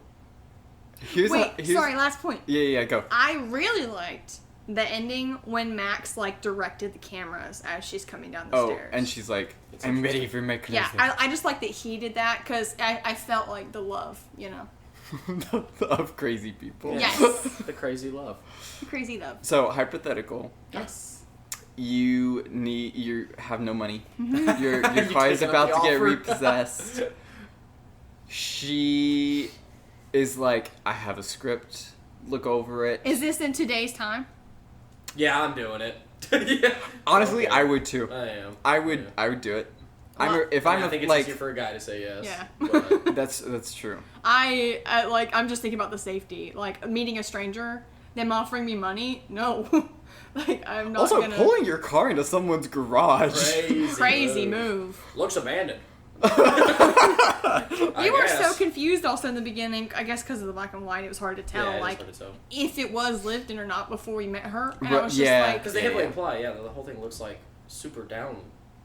here's Sorry, last point. Yeah, go. I really liked the ending when Max like directed the cameras as she's coming down the stairs. And she's like, I'm ready for my yeah, closing. I just like that he did that because I felt like the love, you know. Of crazy people. Yes. The crazy love. Crazy love. So, hypothetical. Yes. You have no money. Mm-hmm. Your You car is taking up about the to get offer? repossessed. She is like, I have a script. Look over it. Is this in today's time? Yeah, I'm doing it. Yeah. Honestly, Okay. I would too. I am. I would. Yeah. I would do it. Well, I think it's easier for a guy to say yes. Yeah. But That's true. I'm just thinking about the safety. Like meeting a stranger, them offering me money. No, like I'm not Also, gonna. pulling your car into someone's garage. crazy move. Looks abandoned. We were so confused also in the beginning. I guess because of the black and white, it was hard to tell. Yeah, like if it was lived in or not before we met her. And I was just Yeah. like, Because they heavily imply, the whole thing looks like super down.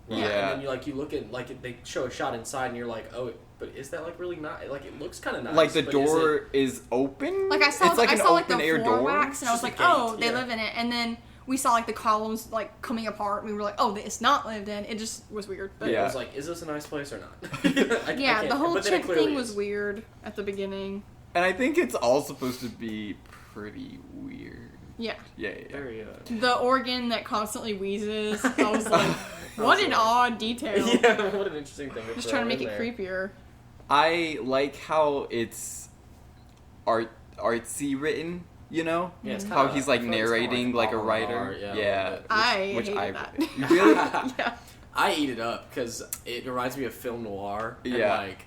Yeah. And then you look at, like, they show a shot inside and you're like, oh, but is that, like, really not, like, it looks kind of nice. Like the but door is open. like I saw, It's like I an saw like the open air floor door. wax, and I was Just like, a gate, oh, they yeah. live in it. And then we saw like the columns like coming apart. And we were like, oh, it's not lived in. It just was weird. But I was like, is this a nice place or not? I yeah, the whole but then it chick clearly thing was is. weird at the beginning. And I think it's all supposed to be pretty weird. Yeah. Yeah. Very, The organ that constantly wheezes. I was like, what an odd detail. yeah, what an interesting thing to Just throw trying to make in it there. creepier. I like how it's artsy written. You know, Yeah, it's how kinda- he's like I feel it's kinda narrating like a avant-garde, writer. yeah, a Yeah. little bit. I which hated I that. really. Yeah. I eat it up because it reminds me of film noir. And Yeah. like,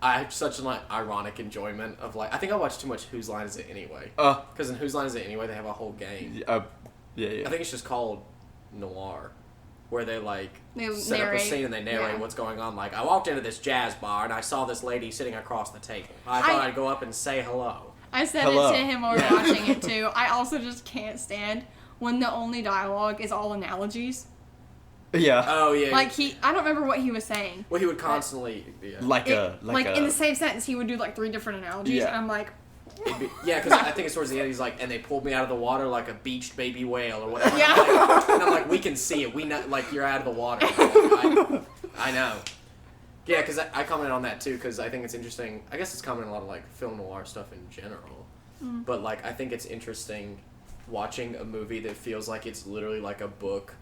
I have such an ironic enjoyment of like. I think I watch too much Whose Line Is It Anyway? Because in Whose Line Is It Anyway, they have a whole game. Yeah. I think it's just called noir, where they like They set up a narrate, scene and they narrate yeah. what's going on. Like, I walked into this jazz bar and I saw this lady sitting across the table. I thought I'd go up and say hello. I said Hello. it to him while we were watching it too. I also just can't stand when the only dialogue is all analogies. Yeah. Oh yeah. Like I don't remember what he was saying. well, he would constantly. Yeah. Like in the same sentence, he would do like 3 different analogies, Yeah. and I'm like, Yeah, because I think it's towards the end. He's like, and they pulled me out of the water like a beached baby whale or whatever. Yeah. And I'm like, we can see it. We know, like you're out of the water. I know. Yeah, because I commented on that too because I think it's interesting. I guess it's common in a lot of like film noir stuff in general, but like I think it's interesting watching a movie that feels like it's literally like a book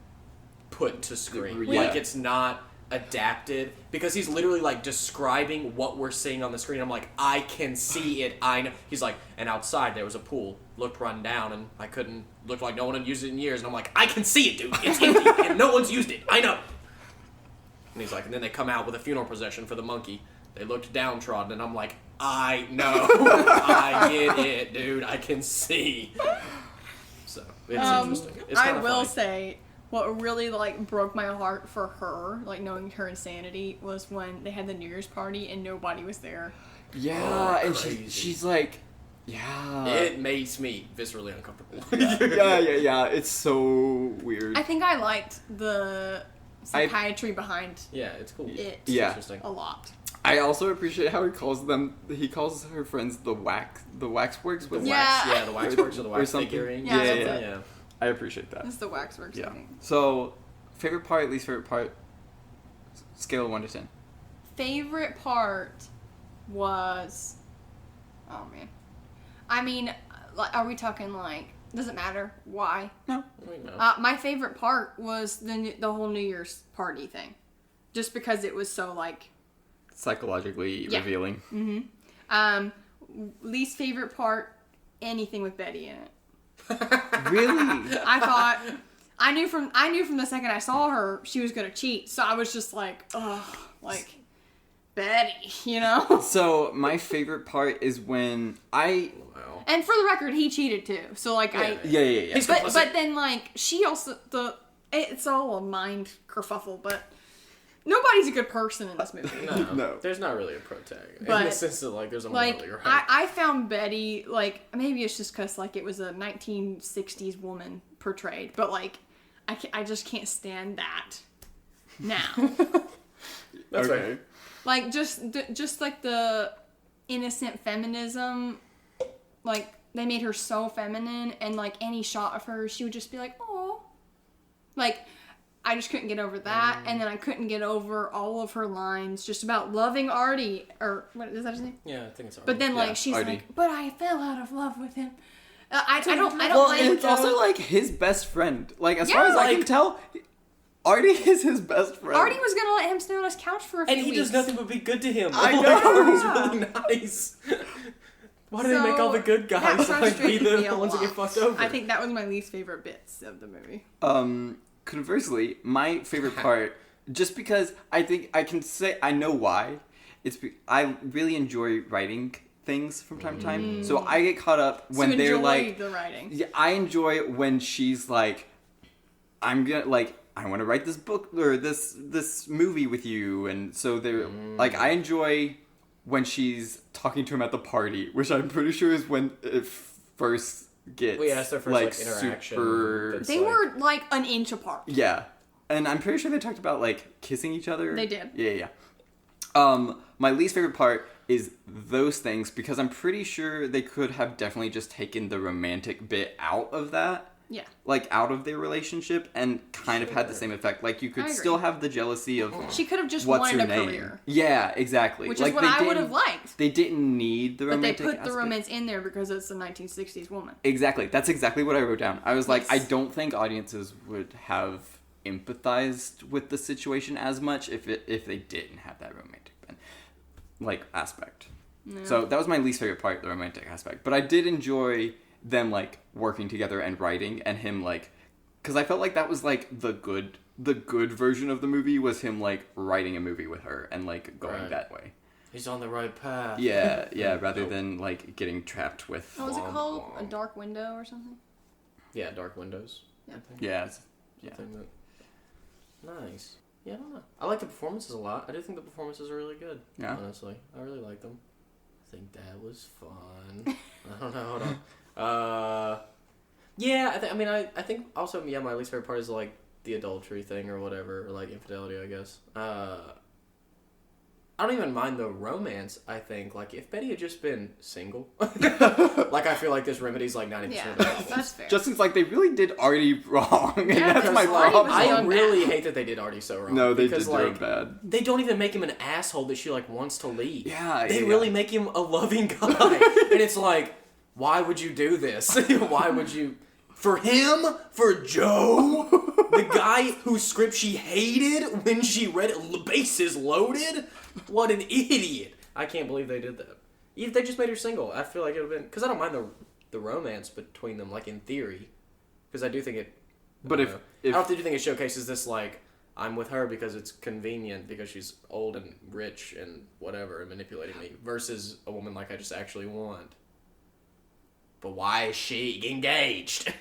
put to screen. Yeah. Like it's not adapted because he's literally like describing what we're seeing on the screen. I'm like, I can see it. I know. He's like, and outside there was a pool, looked run down, and I couldn't. Looked like no one had used it in years. And I'm like, I can see it, dude. It's empty, and no one's used it. I know. And he's like, and then they come out with a funeral procession for the monkey. They looked downtrodden, and I'm like, I know. I get it, dude. I can see. So it's interesting. It's I kinda will funny. say what really like broke my heart for her, like knowing her insanity, was when they had the New Year's party and nobody was there. Yeah, Oh, and crazy. she's like, yeah. It makes me viscerally uncomfortable. yeah. It's so weird. I think I liked the psychiatry behind Yeah, it's cool. it. It's Yeah. interesting. A lot. I also appreciate how he calls her friends the waxworks. The with Yeah. the waxworks or the Or wax something. figuring. Yeah, Yeah, that's yeah. it. I appreciate that. It's the waxworks, Yeah. I think. So, favorite part, least favorite part, scale of 1 to 10. Favorite part was, oh man. I mean, like, are we talking like, does it matter why? No. My favorite part was the whole New Year's party thing. Just because it was so like, Psychologically revealing. least favorite part, anything with Betty in it. Really? I thought, I knew from the second I saw her, she was gonna cheat. So I was just like, ugh, like, Betty, you know? So my favorite part is when Wow. And for the record, he cheated too. So, like, Yeah. He's But complicit. then, like, she also... It's all a mind kerfuffle, but nobody's a good person in this movie. No. There's not really a protagonist. But, in the sense that, like, there's a Like, morally right. I found Betty, like, maybe it's just because, like, it was a 1960s woman portrayed, but, like, I just can't stand that now. That's okay. right. Like, just like the innocent feminism, like, they made her so feminine, and, like, any shot of her, she would just be like, oh. Like, I just couldn't get over that, and then I couldn't get over all of her lines just about loving Artie, or, what, is that his name? Yeah, I think it's. But then, Yeah, like, she's Artie. like, but I fell out of love with him. I don't Well, like... and it's also like his best friend. Like, as far Yeah, as I can like- tell, Artie is his best friend. Artie was gonna let him stay on his couch for a few and he weeks. does nothing but be good to him. I Like, know. He's really nice. Why do they make all the good that guys like be frustrated me the a ones that get lot. fucked over? I think that was my least favorite bits of the movie. Conversely, my favorite part, just because I think I can say I know why, I really enjoy writing things from time to time. So I get caught up when so they're enjoy like, the writing. yeah, I enjoy when she's like, I'm gonna like, I want to write this book or this movie with you, and so they're like, I enjoy when she's talking to him at the party, which I'm pretty sure is when it first gets Well, yeah, it's their first, like, interaction. super. That's- They like- were like an inch apart. Yeah, and I'm pretty sure they talked about like kissing each other. They did. Yeah. My least favorite part is those things because I'm pretty sure they could have definitely just taken the romantic bit out of that. Yeah. Like out of their relationship and kind of had the same effect. Like you I could agree. still have the jealousy of She could have just what's wanted her a name. career. Yeah, exactly. Which like, is what they I would didn't- have liked. They didn't need the But they romantic put the aspect. romance in there because it's a 1960s woman. Exactly. That's exactly what I wrote down. I was like, Yes. I don't think audiences would have empathized with the situation as much if they didn't have that romantic aspect. No. So that was my least favorite part, the romantic aspect. But I did enjoy them like working together and writing, and him like, because I felt like that was like the good version of the movie was him like writing a movie with her and like going Right. that way. He's on the right path. Yeah, rather Nope. than like getting trapped with. What was it Womp called? womp. A Dark Window or something? Yeah, Dark Windows. Yeah. I think. Yeah, yeah. Something that... Nice. Yeah, I don't know. I like the performances a lot. I do think the performances are really good. Yeah? Honestly, I really like them. I think that was fun. I don't know. Hold on. Yeah. I think also my least favorite part is like the adultery thing or whatever, or like infidelity, I guess. I don't even mind the romance, I think. Like, if Betty had just been single, like, I feel like this remedy's like 90% Yeah, of the problems. that's fair. Justin's like, they really did Artie wrong, and Yeah, that's my because Artie problem. was I young really bad. hate that they did Artie so wrong. No, they did because, do like, him bad. they don't even make him an asshole that she, like, wants to leave. Yeah, They yeah. really make him a loving guy. And it's like, why would you do this? Why would you... For him? For Joe? The guy whose script she hated when she read it, bases loaded? What an idiot. I can't believe they did that. If they just made her single, I feel like it would have been... Because I don't mind the romance between them, like, in theory. Because I do think it... But if I don't think it showcases this, like, I'm with her because it's convenient, because she's old and rich and whatever, and manipulating me, versus a woman like I just actually want. But why is she engaged?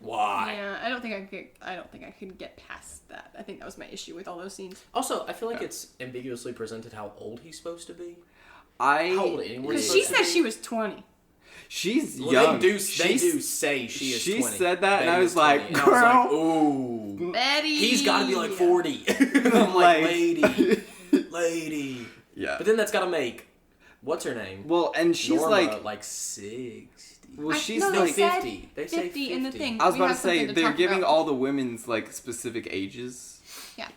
Why? Yeah, I don't think I could get past that. I think that was my issue with all those scenes. Also, I feel like it's ambiguously presented how old he's supposed to be. I How old anyone Because is she supposed to said be. she was 20. she's Well, young. They do She's- say she is she 20. said that, and Betty I was is like, 20. And I was like, girl. ooh. Betty! He's got to be like 40. I'm like, lady. Yeah. But then that's got to make, what's her name? Well, and she's Norma, like 60. well, she's no, like they said 50. They say 50 in the 50. thing. I was We about to have say something they're talk giving about. all the women's like specific ages Yeah.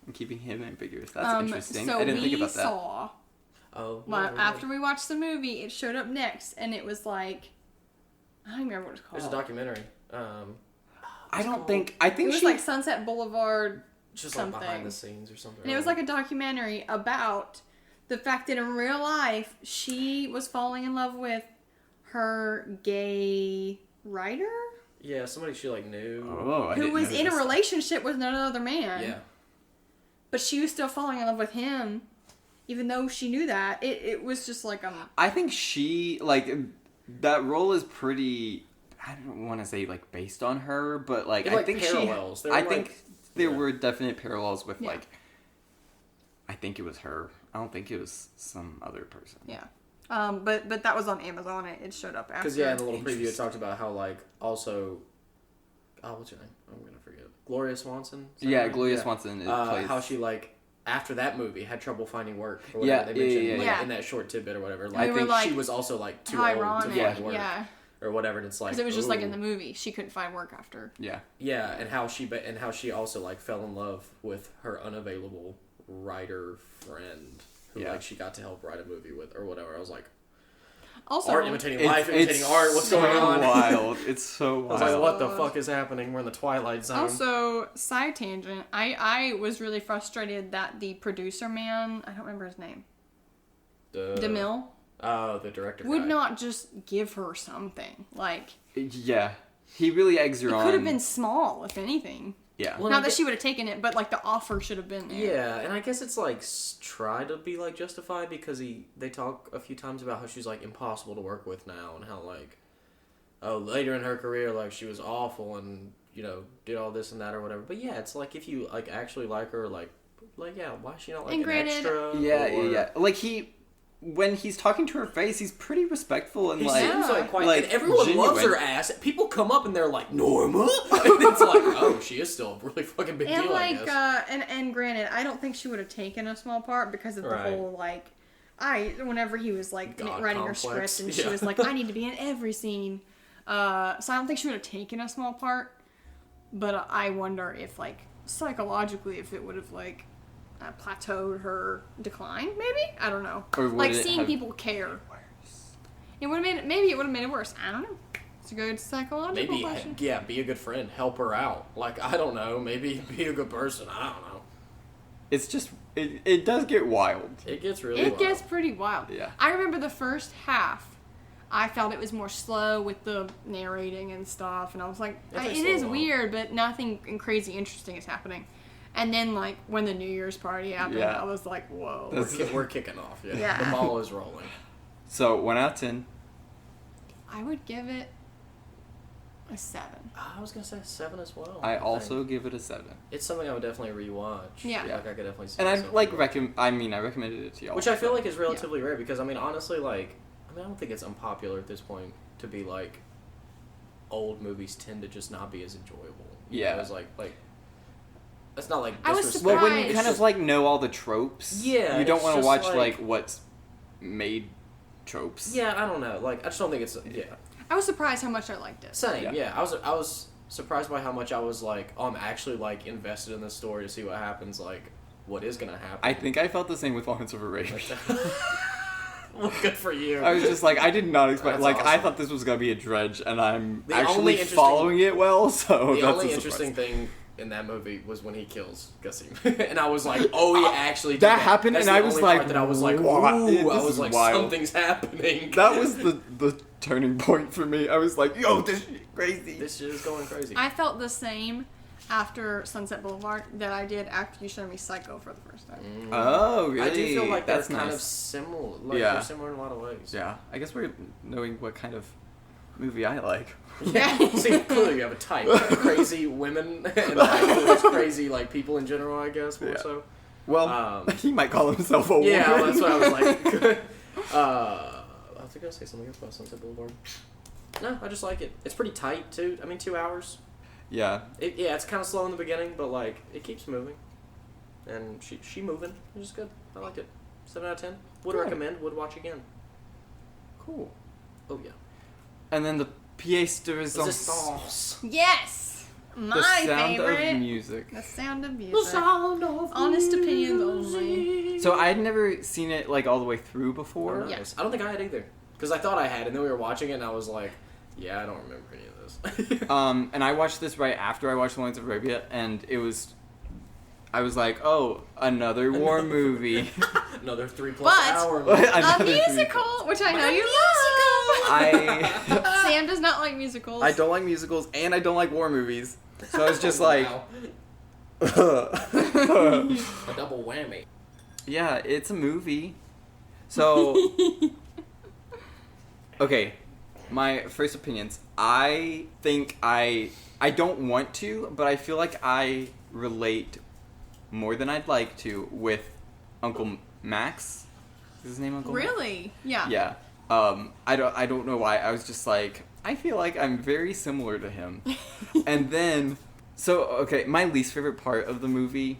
and keeping him ambiguous. That's interesting. So I didn't think we about that. saw, Oh. after we watched the movie, it showed up next, and it was like, I don't even remember what it's called. There's a documentary. I don't think. I It think was she. like Sunset Boulevard, Just like something. behind the scenes or something. and it was like a documentary about the fact that in real life, she was falling in love with her gay writer, Yeah, somebody she like knew. oh, I who didn't was know in a this. relationship with another man. Yeah. But she was still falling in love with him. even though she knew that, it was just like I think she, like, that role is pretty, I don't want to say, like, based on her, but, like, I think parallels. I think there were definite parallels with, like, I think it was her. I don't think it was some other person. Yeah. But that was on Amazon. It showed up after. Because, in the little preview, it talked about how, like, also... Oh, what's her name? I'm going to forget. Gloria Swanson? Yeah, Gloria Swanson plays... How she, like, after that movie, had trouble finding work. Or Yeah, whatever they mentioned yeah. in that short tidbit or whatever. I Like, think she was also, like, too old to find work. Yeah. Or whatever, and it's like... Because it was just, like, in the movie. She couldn't find work after. Yeah. Yeah, and how she also, like, fell in love with her unavailable writer friend. Who, like, she got to help write a movie with, or whatever. I was like... Also, art imitating life, imitating art. What's going on? Wild. It's so wild. I was like, what the fuck is happening? We're in the Twilight Zone. Also, side tangent. I was really frustrated that the producer man, I don't remember his name, DeMille, the director would guy. not just give her something. Like, Yeah. He really eggs her on. it could have been small, if anything. Yeah. Well, Not that she would have taken it, but like the offer should have been there. Yeah, and I guess it's like try to be like justified because they talk a few times about how she's like impossible to work with now and how like later in her career like she was awful and did all this and that or whatever. But yeah, it's like if you like actually like her like yeah, why is she not like And an granted, extra? Yeah. Like when he's talking to her face, he's pretty respectful and He like seems like quite. like and everyone genuine. loves her ass. People come up and they're like Norma, and it's like, oh, she is still a really fucking big And deal. like, I guess. and granted, I don't think she would have taken a small part because of the Right. whole like, whenever he was like God writing complex. her script and she Yeah. was like, I need to be in every scene. So I don't think she would have taken a small part, but I wonder if like psychologically if it would have like plateaued her decline. Maybe I don't know. Or would Like it seeing have- people care. It would have made it. Maybe it would have made it worse. I don't know. It's a good psychological Maybe, question. yeah, be a good friend, help her out. Like I don't know, maybe be a good person. I don't know. It's just it does get wild. It gets really. It wild. gets pretty wild. Yeah. I remember the first half. I felt it was more slow with the narrating and stuff, and I was like, It takes it a is while. weird, but nothing crazy interesting is happening. And then, like, when the New Year's party happened, Yeah. I was like, whoa. We're kicking off. Yeah. Yeah. The ball is rolling. So 1 out of 10. I would give it a 7. I was gonna say 7 as well. I think. also give it a 7. It's something I would definitely rewatch. Yeah. Like I could definitely see. And I myself like rewatching. I recommended it to y'all. Which I feel like is relatively rare because I mean honestly like I don't think it's unpopular at this point to be like old movies tend to just not be as enjoyable. Yeah. It's like that's not like I was disrespect. Well, when you It's kind of like know all the tropes, Yeah, you don't it's want to just watch like- like what's made tropes. Yeah, I don't know. Like I just don't think it's I was surprised how much I liked it. Same. Yeah. Yeah. I was surprised by how much I was like, oh, I'm actually like invested in this story to see what happens. Like, what is gonna happen? I think I felt the same with Lawrence of Arabia. Well, good for you. I was just like, I did not expect. That's Like, I awesome. thought this was gonna be a dredge, and I'm The only actually interesting- following it well. So The that's only a interesting surprise. thing in that movie was when he kills Gussie, and I was like, "Oh, he actually did That happened, That's and the I was only like, part that I was like, "What? ooh," This I was is like, wild. "Something's happening." That was the turning point for me. I was like, yo, this shit crazy. This shit is going crazy. I felt the same after Sunset Boulevard that I did after you showed me Psycho for the first time. Oh, really? I do feel like that's they're kind nice. of similar. Like, Yeah. they're similar in a lot of ways. Yeah, I guess we're knowing what kind of movie I like. Yeah. See, clearly you have a type: crazy women and like just crazy like people in general. I guess more Yeah. so. Well, he might call himself a Yeah, woman. that's what I was like. I was gonna say something else about Sunset Boulevard. No, I just like it. It's pretty tight too. I mean, 2 hours. Yeah. Yeah, it's kind of slow in the beginning, but like it keeps moving, and she moving, which is good. I liked it. 7 out of 10. Would Cool. recommend. Would watch again. Cool. Oh yeah. And then the pièce de Resistance. Yes! My the sound favorite. of music. The sound of The music. sound of Honest opinions music. only. So I had never seen it like all the way through Oh, before. nice. I don't think I had either, because I thought I had, and then we were watching it, and I was like, yeah, I don't remember any of this. And I watched this right after I watched Lawrence of Arabia, and I was like, oh, another war movie. Another 3+ But- hour. A Another musical, which I know you love. I Sam does not like musicals. I don't like musicals, and I don't like war movies. So I was just like, Wow. A double whammy. Yeah, it's a movie. So, okay, my first opinions. I think I don't want to, but I feel like I relate more than I'd like to with Uncle Max. Is his name Uncle Max? Really? Yeah. Yeah. I don't know why. I was just like, I feel like I'm very similar to him. And then, so, okay, my least favorite part of the movie,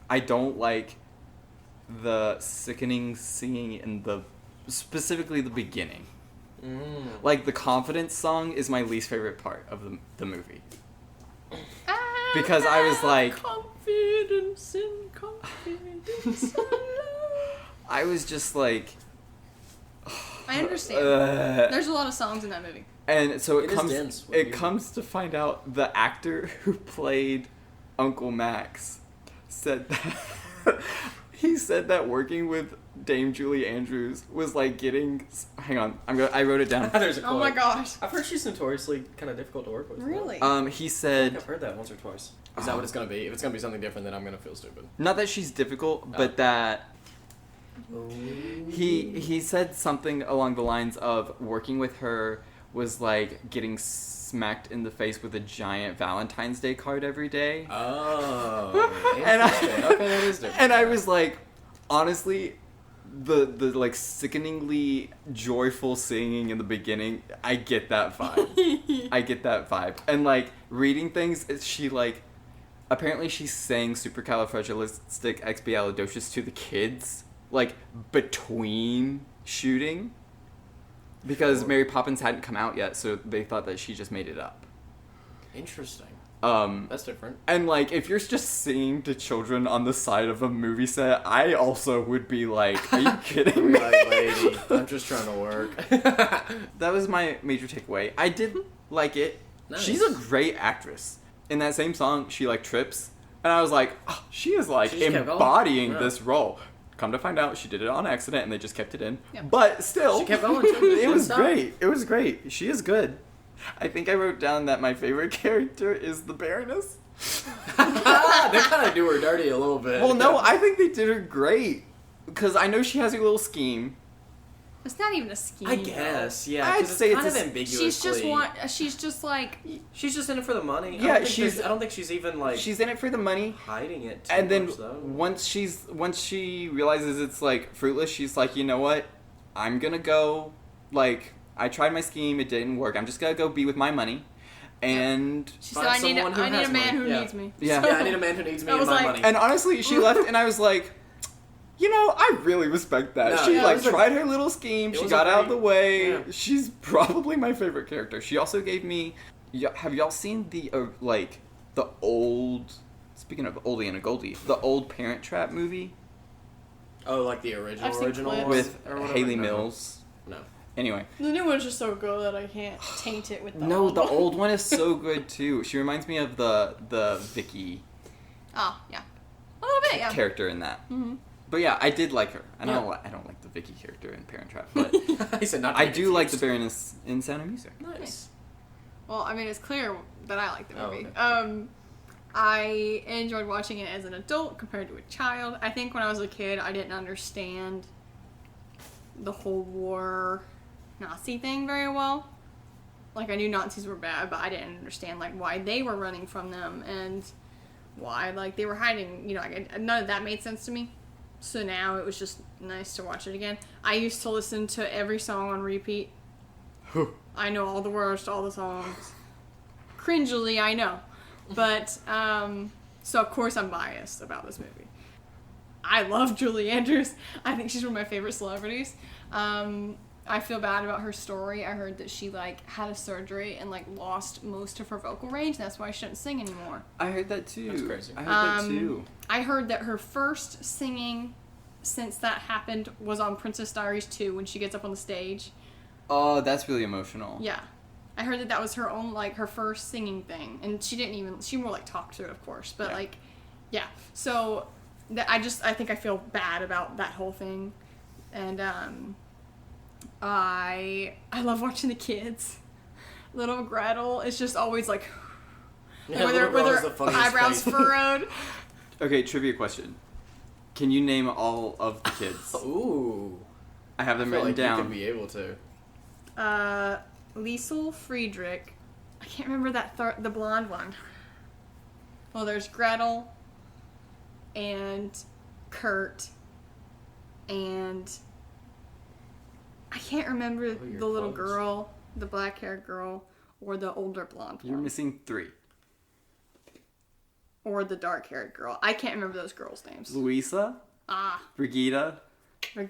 I don't like the sickening singing in specifically the beginning. Like, the confidence song is my least favorite part of the movie. Because I was like... Confidence in confidence. I was just like... I understand. There's a lot of songs in that movie. And so It is dense. it comes to find out the actor who played Uncle Max said that he said that working with Dame Julie Andrews was like getting. Hang on, I wrote it down. There's a quote. Oh my gosh. I've heard she's notoriously kind of difficult to work with. Really? He I think said I've heard that once or twice. Is that what it's gonna be? If it's gonna be something different, then I'm gonna feel stupid. not that she's difficult, but that Oh. he said something along the lines of working with her was like getting smacked in the face with a giant Valentine's Day card every day. Oh. And Interesting. Okay, that is different. And I was like, honestly, the like sickeningly joyful singing in the beginning, I get that vibe. I get that vibe. And like reading things, she like apparently she's saying supercalifragilisticexpialidocious to the kids, like between shooting. Because Mary Poppins hadn't come out yet, so they thought that she just made it up. Interesting. Um, That's different. And, like, if you're just singing to children on the side of a movie set, I also would be like, are you kidding me? Like, lady, I'm just trying to work. That was my major takeaway. I did like it. Nice. She's a great actress. In that same song, she, like, trips. And I was like, oh, she is, like, She just kept going. embodying Yeah. this role. Come to find out, she did it on accident, and they just kept it in. Yep. But still, She kept going, too. it was Stop. great. It was great. She is good. I think I wrote down that my favorite character is the Baroness. They kind of do her dirty a little bit. Well, no, I think they did her great. Because I know she has a little scheme. It's not even a scheme. I guess, yeah. I'd 'cause say it's kind it's of a- ambiguously. She's just like. She's just in it for the money. Yeah, I don't think she's even like She's in it for the money. hiding it. Too And then much, though. once she realizes it's like fruitless, she's like, you know what? I'm gonna go. Like, I tried my scheme, it didn't work. I'm just gonna go be with my money. And She Find said, I need someone who a has man money. who Yeah. needs me. Yeah. So- Yeah, I need a man who needs me I and was my like- money. and honestly, she left, and I was like, you know, I really respect that. No, She yeah, like it was a- tried her little scheme. it She was got a out of the great- way. yeah. She's probably my favorite character. She also gave me. Have y'all seen the like the old? Speaking of Oldie and a Goldie, the old Parent Trap movie Oh, like the original I've seen original clips. one? with Or whatever? Haley No. Mills. No. Anyway, The new one's just so good that I can't taint it with the no, old the one. old one is so good too. She reminds me of the Vicky Oh, yeah. A little bit, yeah. character in that. Mm-hmm. But yeah, I did like her. I Yeah. don't like the Vicky character in Parent Trap, but He said not. to I be do like the confused. Baroness in Sound of Music. Nice. Well, I mean, it's clear that I like the Oh, movie. okay. I enjoyed watching it as an adult compared to a child. I think when I was a kid, I didn't understand the whole war Nazi thing very well. Like, I knew Nazis were bad, but I didn't understand, like, why they were running from them and why, like, they were hiding. You know, none of that made sense to me. So now it was just nice to watch it again. I used to listen to every song on repeat. I know all the words to all the songs. Cringily, I know. But, so of course I'm biased about this movie. I love Julie Andrews. I think she's one of my favorite celebrities. I feel bad about her story. I heard that she, like, had a surgery and, like, lost most of her vocal range, and that's why she shouldn't sing anymore. I heard that too. That's crazy. I heard that too. I heard that her first singing since that happened was on Princess Diaries 2 when she gets up on the stage. Oh, that's really emotional. Yeah. I heard that was her own, like, her first singing thing. And she more, like, talked to it, of course. But, Yeah. like, yeah. So, I think I feel bad about that whole thing. And, I love watching the kids. Little Gretel is just always, like, Yeah, with Little Girl is her the funniest eyebrows face. furrowed. Okay, trivia question. Can you name all of the kids? Ooh. I have them I feel written like down. you could be able to. Liesel, Friedrich. I can't remember the blonde one. Well, there's Gretel and Kurt and I can't remember you're the little close. girl, the black-haired girl, or the older blonde You're one, missing 3. or the dark-haired girl. I can't remember those girls' names. Luisa, Brigitte,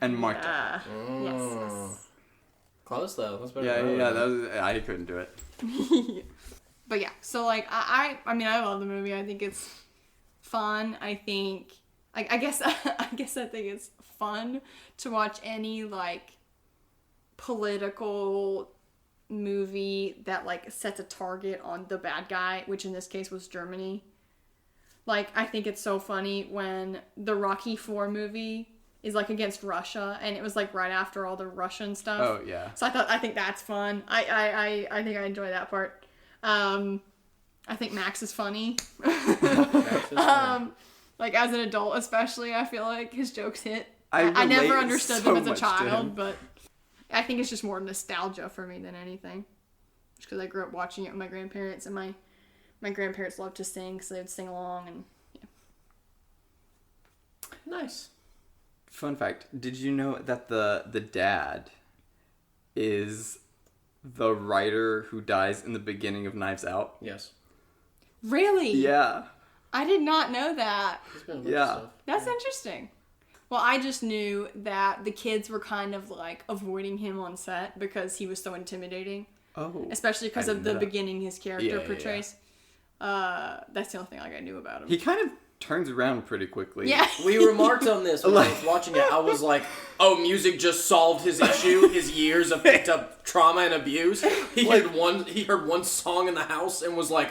and Marta. Yes. Close though. That's better. Yeah, than yeah, that. I couldn't do it. But yeah, so like I mean I love the movie. I think it's fun. I think I guess I think it's fun to watch any like political movie that like sets a target on the bad guy, which in this case was Germany. Like I think it's so funny when the Rocky IV movie is like against Russia, and it was like right after all the Russian stuff. Oh yeah. So I think that's fun. I think I enjoy that part. I think Max is funny. Like as an adult, especially, I feel like his jokes hit. I never relate understood so them as a much to him. child, but I think it's just more nostalgia for me than anything. Just because I grew up watching it with my grandparents, and my grandparents loved to sing, so they'd sing along, and yeah. Nice. Fun fact: did you know that the dad is the writer who dies in the beginning of Knives Out? Yes. Really? Yeah. I did not know that. He's been in a bunch Yeah. of stuff. That's interesting. Well, I just knew that the kids were kind of like avoiding him on set because he was so intimidating. Oh. Especially because I of didn't the know that. beginning his character Yeah, yeah, portrays. That's the only thing like I knew about him. He kind of turns around pretty quickly. Yeah. We remarked on this when I was watching it. I was like, oh, music just solved his issue, his years of picked up trauma and abuse. He heard one song in the house and was like,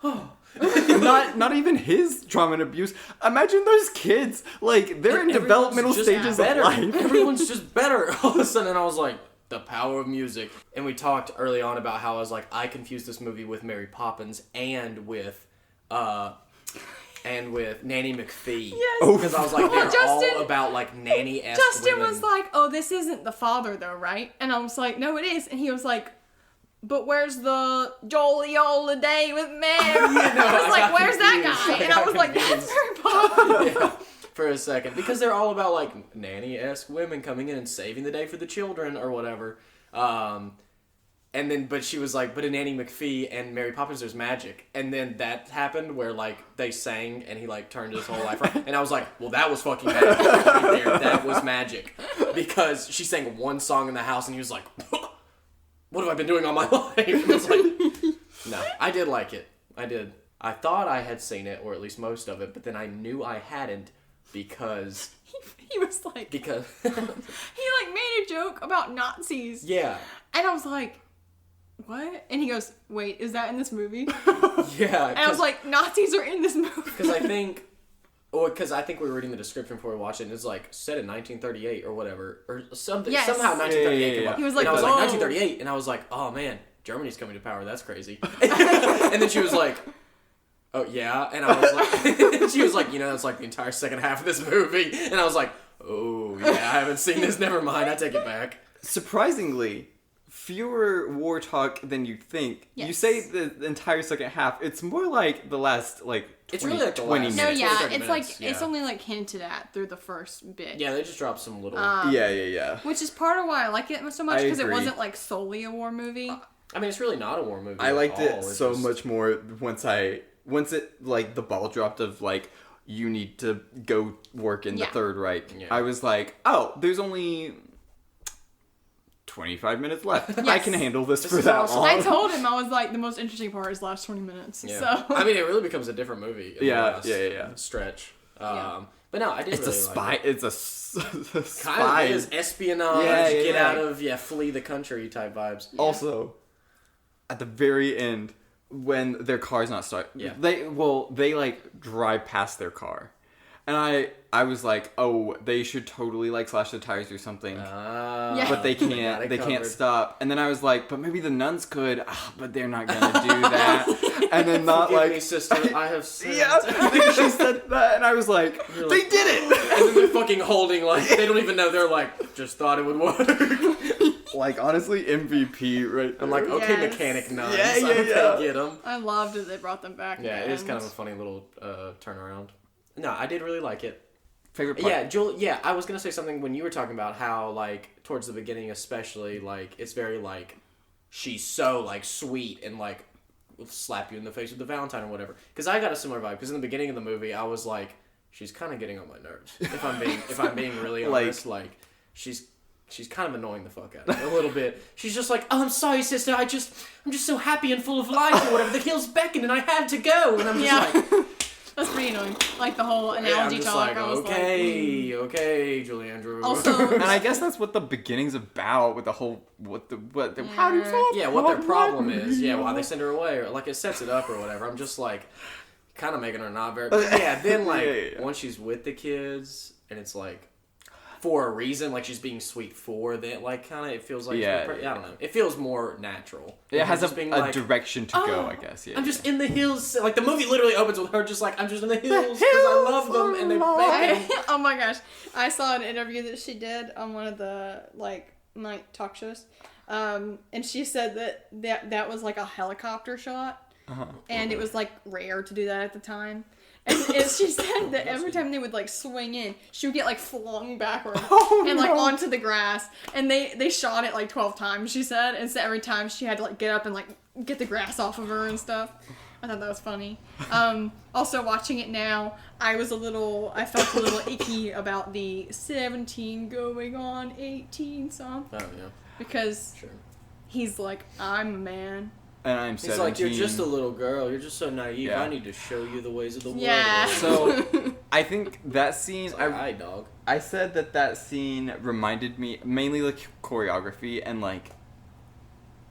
oh. not even his trauma and abuse. Imagine those kids, like they're in Everyone's developmental just stages better. of life. Everyone's just better all of a sudden. And I was like, the power of music. And we talked early on about how I was like, I confused this movie with Mary Poppins and with Nanny McPhee. Yes. Because I was like, Well, they're Justin- all about like nanny-esque Justin women. was like, oh, this isn't the father though, right? And I was like, no, it is. And he was like, but where's the jolly old day with Mary? I was like, where's that guy? And I was like, that's Mary Poppins. Yeah, for a second. Because they're all about like nanny-esque women coming in and saving the day for the children or whatever. And then, but she was like, but in Nanny McPhee and Mary Poppins, there's magic. And then that happened where, like, they sang and he, like, turned his whole life around. And I was like, well, that was fucking magic right there. That was magic. Because she sang one song in the house and he was like, what have I been doing all my life? And I was like, no, I did like it. I did. I thought I had seen it, or at least most of it, but then I knew I hadn't because... He was like... Because... he, like, made a joke about Nazis. Yeah. And I was like... What? And he goes, wait, is that in this movie? Yeah. And I was like, Nazis are in this movie. Because I think we were reading the description before we watched it, and it's like set in 1938 or whatever, or something. Yes. Somehow 1938 came Yeah. up. He was like, and I was like, whoa. 1938, and I was like, oh man, Germany's coming to power. That's crazy. And then she was like, oh yeah, and I was like, she was like, you know, that's like the entire second half of this movie, and I was like, oh yeah, I haven't seen this. Never mind, I take it back. Surprisingly, fewer war talk than you'd think. Yes. You say the entire second half. It's more like the last, like, 20, It's really like the 20 last- No, minutes. yeah, 30 it's minutes, like, yeah. it's only like hinted at through the first bit. Yeah, they just dropped some little. Yeah. Which is part of why I like it so much, I because it agree. wasn't like solely a war movie. I mean, it's really not a war movie. I at liked all. it It's so just- much more once it, like, the ball dropped of, like, you need to go work in the Yeah. Third Reich. Yeah. I was like, oh, there's only 25 minutes left. I Yes. can handle this for is that awesome. long. I told him, I was like, the most interesting part is the last 20 minutes. Yeah. So I mean, it really becomes a different movie. In the Yeah, last yeah. Stretch. Yeah. But no, I did It's really a like spy. it. It's a spy. Kind of is espionage, Yeah, get yeah. out of, flee the country type vibes. Also, at the very end, when their car's not starting, Yeah. they like drive past their car, And I was like, oh, they should totally like slash the tires or something. But they can't. They can't stop. And then I was like, but maybe the nuns could. But they're not gonna do that. And then not Forgive like, me, sister, I have sinned. yeah, I think she said that, and I was like, You're they like- did it. And then they're fucking holding like they don't even know. They're like just thought it would work. Like honestly, MVP right there. I'm like, okay, Yes. mechanic nuns. Yeah, yeah, Okay, yeah. get them. I loved that they brought them back. Yeah, at it the is kind of end. a funny little turnaround. No, I did really like it. Favorite part. Yeah, Joel. Yeah, I was gonna say something when you were talking about how like towards the beginning, especially like it's very like she's so like sweet and like will slap you in the face with the Valentine or whatever. Because I got a similar vibe. Because in the beginning of the movie, I was like, she's kind of getting on my nerves. If I'm being really honest, like she's kind of annoying the fuck out of me a little bit. She's just like, oh, I'm sorry, sister. I'm just so happy and full of life or whatever. The hill's beckoned and I had to go. And I'm just like. That's pretty annoing. Like the whole analogy Yeah, I'm just talk. like, I was okay, Julie Andrew. Also- And I guess that's what the beginning's about with the whole how do you solve yeah, what their problem problem? is. Yeah, why they send her away, or like it sets it up or whatever. I'm just like, kind of making her not very. But yeah, then like Yeah. once she's with the kids and it's like for a reason, like she's being sweet for that. Like kind of, it feels like Yeah, I don't know. It feels more natural. It Like, has just a being like, direction to go, "Oh, I guess. Yeah, I'm just in the hills. Like the movie literally opens with her just like I'm just in the hills because I love them and they beckon. oh my gosh. I saw an interview that she did on one of the like night talk shows. And she said that was like a helicopter shot. And it was like rare to do that at the time. And she said that every time they would like swing in, she would get like flung backwards and like onto the grass. And they shot it like 12 times, she said. And so every time she had to like get up and like get the grass off of her and stuff. I thought that was funny. Also watching it now, I felt a little icky about the 17 going on 18 song. Oh yeah, Because sure. he's like, I'm a man. and I'm He's 17. like, you're just a little girl. You're just so naive. Yeah. I need to show you the ways of the world. Yeah. So I think that scene. It's like, hi, dog. I said that scene reminded me mainly like choreography and like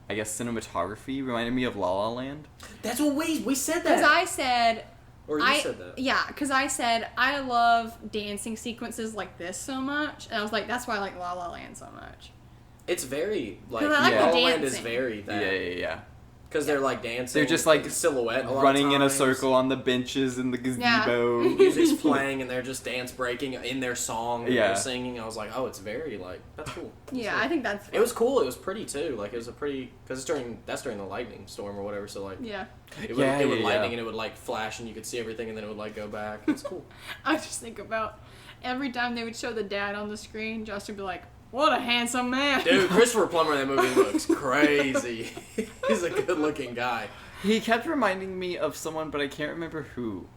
I guess cinematography reminded me of La La Land. That's what we said Because that. I said, Or you said that. yeah, because I said I love dancing sequences like this so much, and I was like, that's why I like La La Land so much. It's very like 'Cause I like La La the Land is dancing. very that. Yeah. Because they're like dancing. They're just like silhouette. A lot running of in a times. circle on the benches in the gazebo. Music's playing and they're just dance breaking in their song. And Yeah. they're singing. I was like, oh, it's very like that's cool. Yeah, I think that's. It was cool. It was pretty too. Like it was a pretty because that's during the lightning storm or whatever. So like Yeah, it would Yeah, lightning yeah. and it would like flash and you could see everything and then it would like go back. It's cool. I just think about every time they would show the dad on the screen, Josh would be like, "What a handsome man!" Dude, Christopher Plummer in that movie looks crazy. He's a good looking guy. He kept reminding me of someone, but I can't remember who.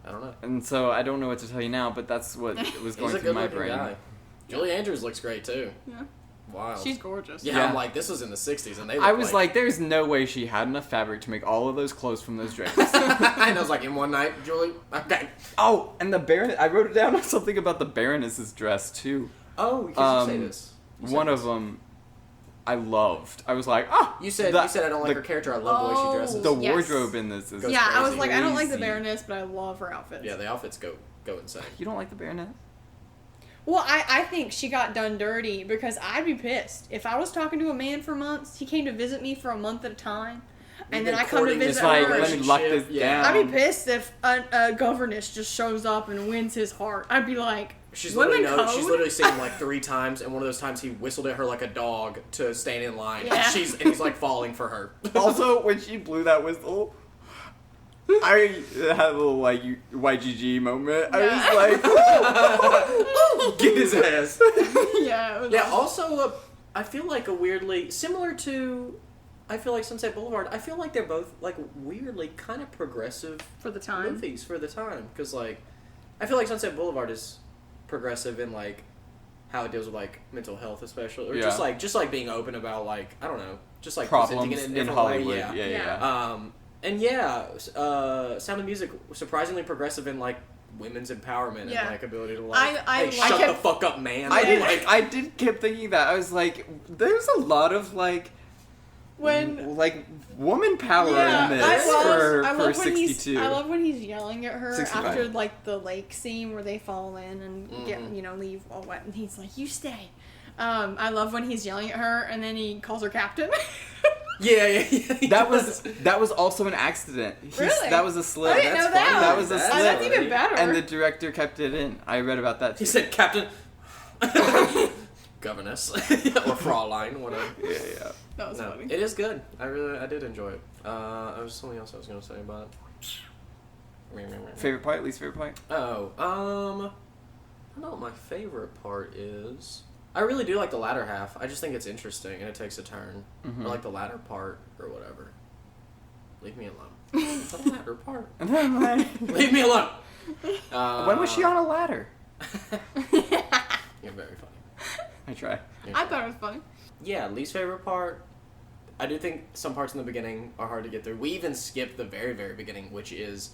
I don't know. And so I don't know what to tell you now, but that's what was He's going a through good my looking brain. guy. Julie Andrews looks great too. Yeah. Wow. She's gorgeous. Yeah, Yeah. I'm like, this was in the 60s and they I was like, there's no way she had enough fabric to make all of those clothes from those drapes. and I was like, in one night, Julie, okay. Oh, and the Baron. I wrote down something about the Baroness's dress too. Oh, because you say this. You said One this. of them, I loved. I was like, ah. You said I don't like her character. I love the way she dresses. The Yes. wardrobe in this is. Goes Yeah, I was crazy. like, I don't like the Crazy. Baroness, but I love her outfits. Yeah, the outfits go insane. You don't like the Baroness? Well, I think she got done dirty because I'd be pissed. If I was talking to a man for months, he came to visit me for a month at a time, and You've then been I come to courting this visit It's like, her. let me lock this Relationship, yeah. down. I'd be pissed if a governess just shows up and wins his heart. I'd be like, She's women literally code? she's literally seen him like 3 times, and one of those times he whistled at her like a dog to stand in line. Yeah. And he's like falling for her. Also, when she blew that whistle, I had a little like YGG moment. I was like, Get his ass. yeah, it was Yeah. awesome. Also, I feel like a weirdly similar to. I feel like Sunset Boulevard. I feel like they're both like weirdly kind of progressive for the time. movies for the time, because like I feel like Sunset Boulevard is progressive in like how it deals with like mental health, especially, or Yeah. just like being open about like I don't know, just like problems presenting it in a in different Hollywood. way. Yeah. And yeah, Sound of Music surprisingly progressive in like women's empowerment Yeah. and like ability to like I hey, like shut it. the fuck up, man. I did. Like, I did keep thinking that. I was like, there's a lot of like when like woman power yeah, in this I for love when 62. I love when he's yelling at her 65. after like the lake scene where they fall in and get Mm-hmm. leave all wet, and he's like, "You stay." I love when he's yelling at her and then he calls her captain. Yeah. That was also an accident. Really? That was a slip. I didn't know that. That was a That's slip. Oh, that's even better. And the director kept it in. I read about that too. He said, "Captain." Governess or Fraulein, whatever. Yeah. That was No, funny. it is good. I did enjoy it. There was something else I was gonna say about it. Favorite part, least favorite part? Oh, I don't know what my favorite part is. I really do like the latter half. I just think it's interesting and it takes a turn. Mhm. I like the latter part or whatever. Leave me alone. The latter part. And then like, Leave me alone. when was she on a ladder? You're very funny. I try. I thought it was funny. Yeah, least favorite part. I do think some parts in the beginning are hard to get through. We even skipped the very, very beginning, which is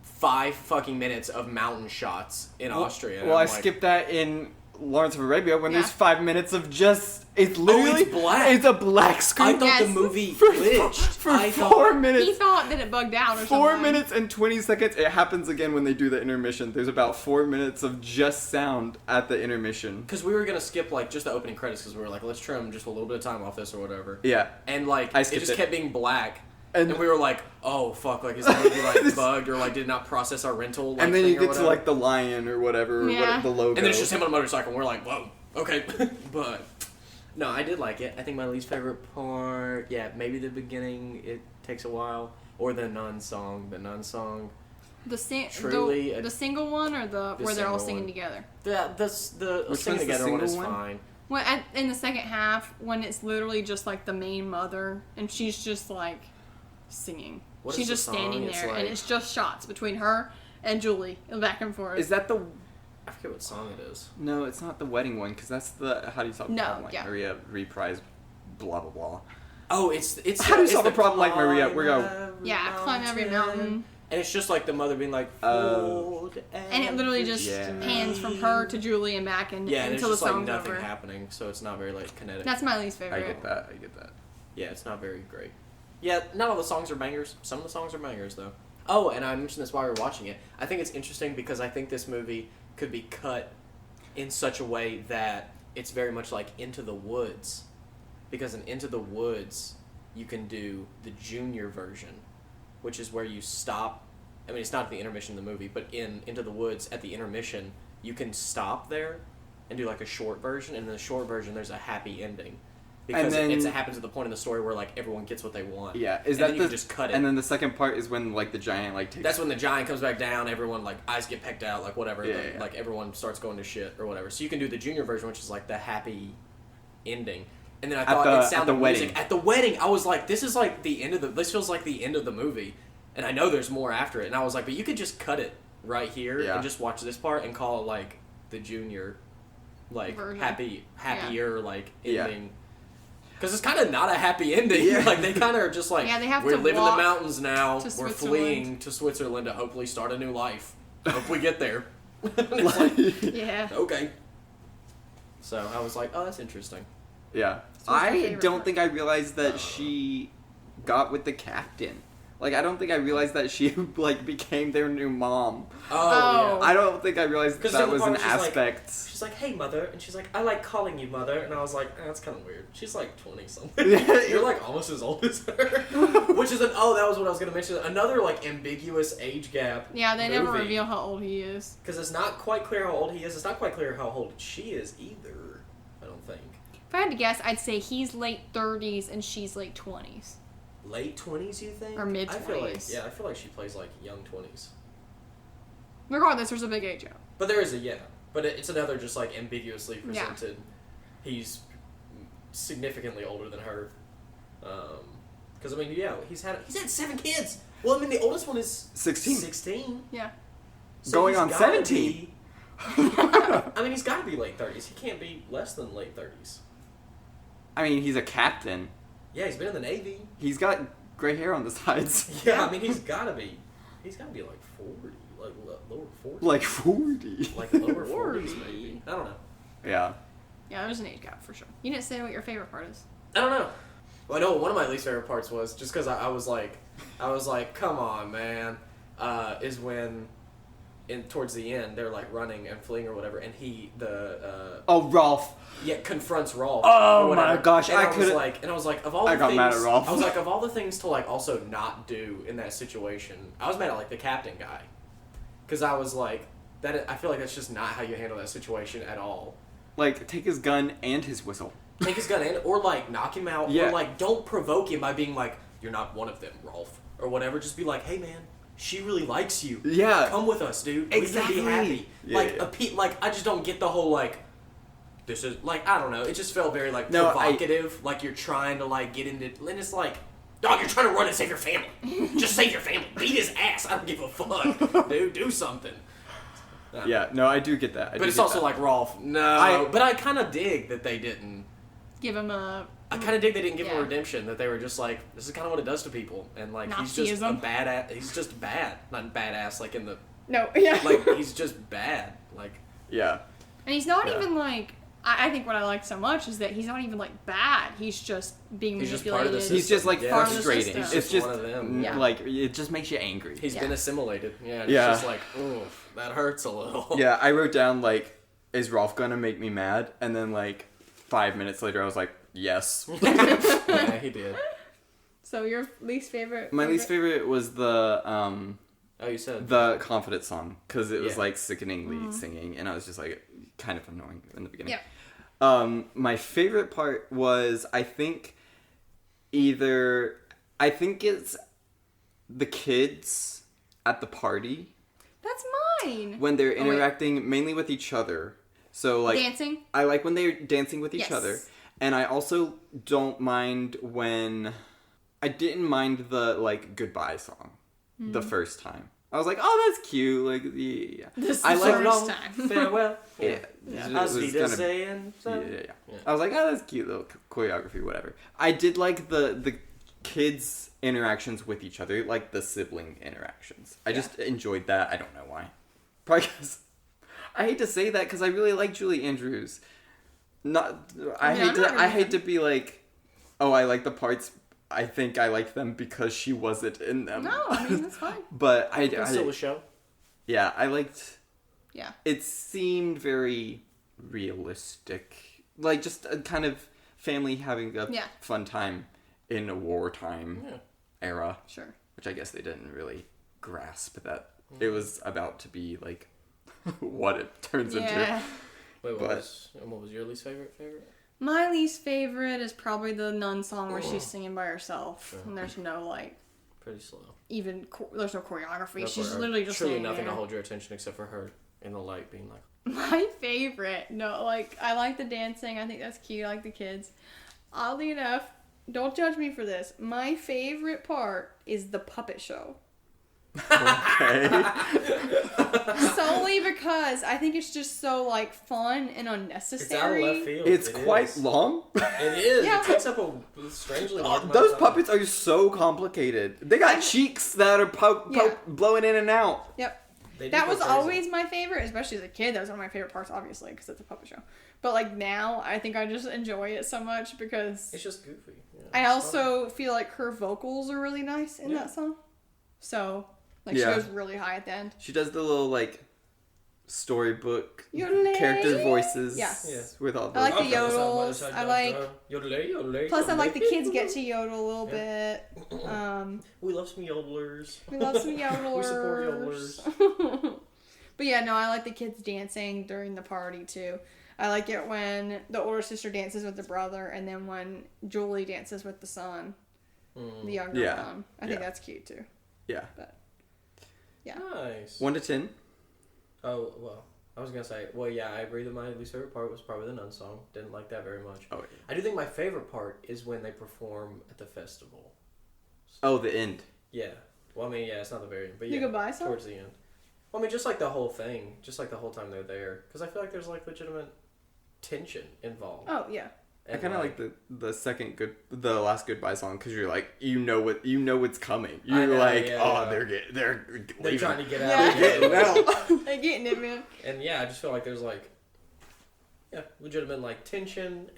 5 fucking minutes of mountain shots in Austria. Well, I skipped that in Lawrence of Arabia when Yeah. there's 5 minutes of just it's literally it's black. It's a black I screen thought Yes. the movie for, glitched. for I 4 thought, minutes. He thought that it bugged out or 4 something. minutes and 20 seconds. It happens again when they do the intermission. There's about 4 minutes of just sound at the intermission. because we were gonna skip like just the opening credits because we were like, let's trim just a little bit of time off this or whatever. Yeah. And like I it skipped just it. kept being black. And- And we were like, oh fuck, like is the movie like bugged or like did not process our rental? Like, And then thing you or get to whatever? like the lion or whatever, or Yeah. what, the logo. And then it's just him on a motorcycle, and we're like, whoa, okay. But, no, I did like it. I think my least favorite part, yeah, maybe the beginning, it takes a while. Or the Nun song. The Nun song. Truly the single one or the where they're all single singing one. together. The Which sing one's the together one single is one? fine. When in the second half, when it's literally just like the main mother and she's just like singing. What She's is the just standing song? It's there, and like- it's just shots between her and Julie, back and forth. Is that the? I forget what song it is. No, it's not the wedding one because that's the how do you solve the No, problem like yeah. Maria reprise, blah blah blah. Oh, it's How do you it's solve the a problem like Maria? Climb We're go- Every Yeah, climb every mountain. And it's just like the mother being like, Oh. "Fold And it literally just Yeah. pans from her to Julie and back and yeah, and it's until the just like song's nothing over. happening, so it's not very like kinetic. That's my least I favorite. get that. I get that. Yeah, it's not very great. Yeah, not all the songs are bangers. Some of the songs are bangers, though. Oh, and I mentioned this while we were watching it. I think it's interesting because I think this movie could be cut in such a way that it's very much like Into the Woods. Because in Into the Woods, you can do the junior version, which is where you stop. I mean, it's not at the intermission of the movie, but in Into the Woods, at the intermission, you can stop there and do like a short version. And in the short version, there's a happy ending. Because then- it happens at the point in the story where like everyone gets what they want. Yeah, is and that then you can just cut it. And then the second part is when like the giant like takes. That's when the giant comes back down. Everyone like eyes get pecked out, like whatever. Yeah, the- yeah. Like everyone starts going to shit or whatever. So you can do the junior version, which is like the happy ending. And then I thought the- it sounded at the wedding. music. At the wedding, I was like, this is like the end of the. This feels like the end of the movie. And I know there's more after it. And I was like, but you could just cut it right here Yeah. and just watch this part and call it like the junior, like Version. happier like Yeah. ending. Because it's kind of not a happy ending. Yeah. Like they kind of are just like, Yeah, they have we're to living the walk mountains now. to We're Switzerland. fleeing to Switzerland to hopefully start a new life. Hope we get there. And it's like, Yeah. okay. So I was like, oh, that's interesting. Yeah. what's your I favorite don't part? think I realized that she got with the captain. Like, I don't think I realized that she, like, became their new mom. Oh. Yeah. I don't think I realized 'Cause that the was part an where she's like- aspect. She's like, hey, mother. And she's like, I like calling you mother. And I was like, that's kind of weird. She's like 20-something. Yeah. You're like almost as old as her. Which is that was what I was going to mention. Another like ambiguous age gap. Yeah, they never movie. reveal how old he is. Because it's not quite clear how old he is. It's not quite clear how old she is either, I don't think. If I had to guess, I'd say he's late 30s and she's late 20s. Late 20s, you think? Or mid- I feel like, 20s. yeah, I feel like she plays like young 20s. Regardless, there's a big age gap. But there is but it's another just like ambiguously Yeah. presented. He's significantly older than her. Because I mean, yeah, he's had 7 kids. Well, I mean, the oldest one is 16. 16. Yeah. So Going he's on gotta 17. be- I mean, he's got to be late 30s. He can't be less than late 30s. I mean, he's a captain. Yeah, he's been in the Navy. He's got gray hair on the sides. Yeah, I mean, he's got to be like 40, like lower 40s. Like 40. Like lower 40. 40s, maybe. I don't know. Yeah. Yeah, there's an age gap for sure. You didn't say what your favorite part is. I don't know. Well, I know one of my least favorite parts was just because I was like, come on, man, is when, towards the end they're like running and fleeing or whatever, and Rolf. Yeah, confronts Rolf. Oh my gosh, and I was like, of all the I got things, mad at Rolf. I was like, of all the things to like also not do in that situation, I was mad at like the captain guy, because I was like, I feel like that's just not how you handle that situation at all. Like, take his gun and his whistle. Take his gun in, or like knock him out, Yeah. or like don't provoke him by being like, you're not one of them, Rolf, or whatever. Just be like, hey man, she really likes you. Yeah. Come with us, dude. Exactly. We can be happy. Yeah, like yeah. like I just don't get the whole like. This is like, I don't know. It just felt very like No, provocative. Like you're trying to like get into, and it's like, dog, you're trying to run and save your family. Just save your family. Beat his ass. I don't give a fuck, dude. Do something. Yeah, no, I do get that. But it's also like Rolf. No, but I kind of dig that they didn't. Give him a. I kind of dig they didn't give him Yeah. a redemption. That they were just like, this is kind of what it does to people, and like he's just a Nazism. badass. He's just bad, not badass. Like in the No, yeah. like he's just bad. Like Yeah. And he's not Yeah. even like. I think what I like so much is that he's not even like bad. He's just being He's just manipulated. part of the system. He's just like Yeah. Part of the frustrating. system. It's just one of them. Yeah. like it just makes you angry. He's Yeah. been assimilated. Yeah. And Yeah. It's just like, oof, that hurts a little. Yeah, I wrote down like, is Rolf gonna make me mad? And then like 5 minutes later, I was like, yes. Yeah, he did. So your least favorite? My least favorite was the Oh, you said confidence song because it was Yeah. like sickeningly singing, and I was just like kind of annoying in the beginning. Yeah. My favorite part was I think it's the kids at the party That's mine. when they're Oh, wait. interacting mainly with each other. So like Dancing. I like when they're dancing with each Yes. other, and I also don't mind when I didn't mind the like goodbye song the first time. I was like, oh, that's cute. Like, yeah. This I is like the long first time. farewell. Yeah. As It was we kinda- saying. yeah. I was like, oh, that's cute little choreography, whatever. I did like the kids' interactions with each other, like the sibling interactions. I just enjoyed that. I don't know why. Probably because I hate to say that because I really like Julie Andrews. I hate to be like, oh, I like the parts. I think I like them because she wasn't in them. No, I mean that's fine. But It's still a show. yeah, I liked. Yeah. It seemed very realistic, like just a kind of family having a Yeah. fun time in a wartime Yeah. era, Sure. which I guess they didn't really grasp that it was about to be like what it turns Yeah. into. Wait, But- what was your least favorite? My least favorite is probably the nun song where she's singing by herself, and there's no like Pretty slow. even there's no choreography. No She's choreography. literally just truly sitting nothing there. to hold your attention except for her in the light being like. My favorite, no, like I like the dancing. I think that's cute. I like the kids. Oddly enough, don't judge me for this. My favorite part is the puppet show. Okay. Solely because I think it's just so like fun and unnecessary. It's out of left field. It's It quite is. long. It is. Yeah. It takes up a strangely large amount Those of time. puppets are so complicated. They got cheeks that are Yeah. blowing in and out. Yep. They do That go was crazy. always my favorite, especially as a kid. That was one of my favorite parts, obviously, because it's a puppet show. But like now, I think I just enjoy it so much because It's just goofy. Yeah, I it's also feel like her vocals are really nice in Yeah. that song. So, like, Yeah. she goes really high at the end. She does the little like storybook Yodelay. character voices Yeah. Yeah. with all the I like the fun. yodels. I like. Yodelay. Plus, I like the kids get to yodel a little bit. We love some yodelers. We love some yodelers. We support yodelers. But yeah, no, I like the kids dancing during the party too. I like it when the older sister dances with the brother, and then when Julie dances with the son, the younger Yeah. one. I think Yeah. that's cute too. Yeah. But yeah, Nice. 1 to 10. Oh, well, I was going to say, well, yeah, I agree that my least favorite part was probably the nun song. Didn't like that very much. Oh, yeah. I do think my favorite part is when they perform at the festival. Oh, the end. Yeah. Well, I mean, yeah, it's not the very end, but The yeah. goodbye song? Towards the end. Well, I mean, just like the whole thing. Just like the whole time they're there. Because I feel like there's, like, legitimate tension involved. oh yeah, I kind of like the last goodbye song because you're like you know what's coming. I You're know, like yeah. they're They're trying to get out. Yeah. getting out. they're getting it, man. And yeah, I just feel like there's like, yeah, legitimate like tension,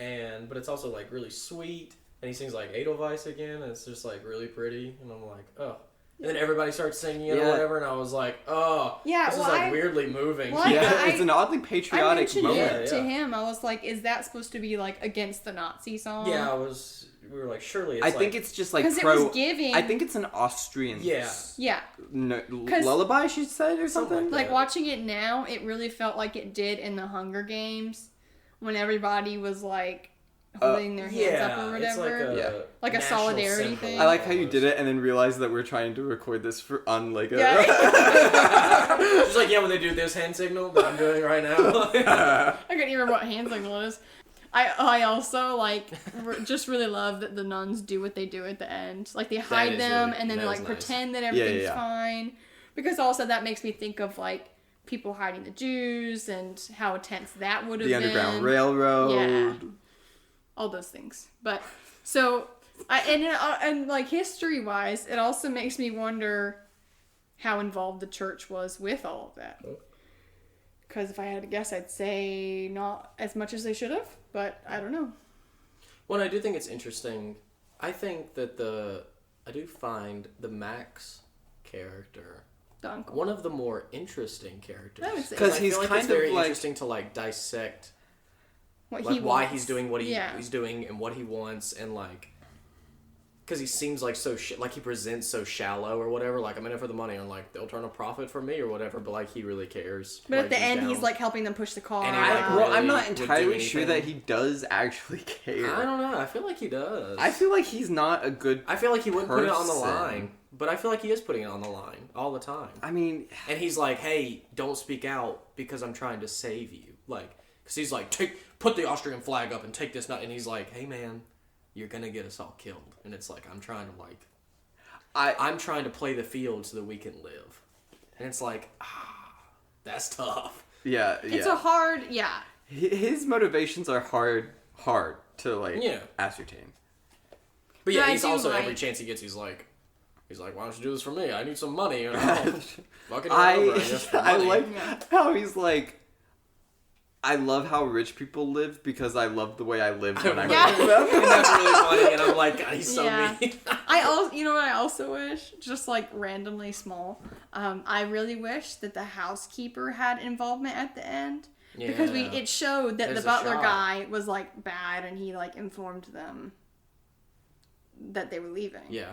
but it's also like really sweet, and he sings like Edelweiss again, and it's just like really pretty, and I'm like, oh. And then everybody starts singing it or whatever, and I was like, oh, yeah, this is like weirdly moving. Well, yeah, it's an oddly patriotic I mentioned moment. it to him. I was like, is that supposed to be like against the Nazi song? Yeah, we were like, surely it's I think it's just like 'cause it was giving. I think it's an Austrian. Yeah. Lullaby, she said, or something. Like watching it now, it really felt like it did in the Hunger Games when everybody was like holding their hands up or whatever. It's like a solidarity symbol. thing. I like how you did it and then realized that we're trying to record this on like a... Just like, when they do this hand signal that I'm doing right now. I couldn't even remember what hand signal is. I also, like, just really love that the nuns do what they do at the end. Like, they hide them really, and then they, like, pretend that everything's fine. Because also that makes me think of, like, people hiding the Jews and how intense that would have been. The Underground Railroad. Yeah. All those things. But, so, and like, history-wise, it also makes me wonder how involved the church was with all of that. Because if I had to guess, I'd say not as much as they should have, but I don't know. Well, I do think it's interesting. I think that I do find the Max character The uncle. one of the more interesting characters. Because he's like kind it's very of like interesting to like dissect What like he why wants. he's doing what he's doing and what he wants, and like because he seems like so like he presents so shallow or whatever. Like, I'm in it for the money, and like they'll turn a profit for me or whatever. But like he really cares. But like, at the end, down. he's like helping them push the car. And he, out. like, well, really I'm not would do entirely sure that anything. he does actually care. I don't know. I feel like he does. I feel like he's not a good I feel like he wouldn't put it on the person. line, but I feel like he is putting it on the line all the time. I mean, And he's like, "Hey, don't speak out because I'm trying to save you." Like, because he's like, put the Austrian flag up and take this nut. And he's like, "Hey, man, you're gonna get us all killed." And it's like, I'm trying to like, I'm trying to play the field so that we can live. And it's like, that's tough. yeah. It's a hard, His motivations are hard to like ascertain. But yeah, But I he's do also like- every chance he gets, he's like, why don't you do this for me? I need some money. And I'll fucking over, I guess, for I money. like how he's like, I love how rich people live because I love the way I live when I'm Yeah. with them. And that's really funny, and I'm like, God, he's so mean. you know what I also wish? Just like randomly small. I really wish that the housekeeper had involvement at the end. Because it showed that There's the a butler shot. guy was like bad and he like informed them that they were leaving. Yeah.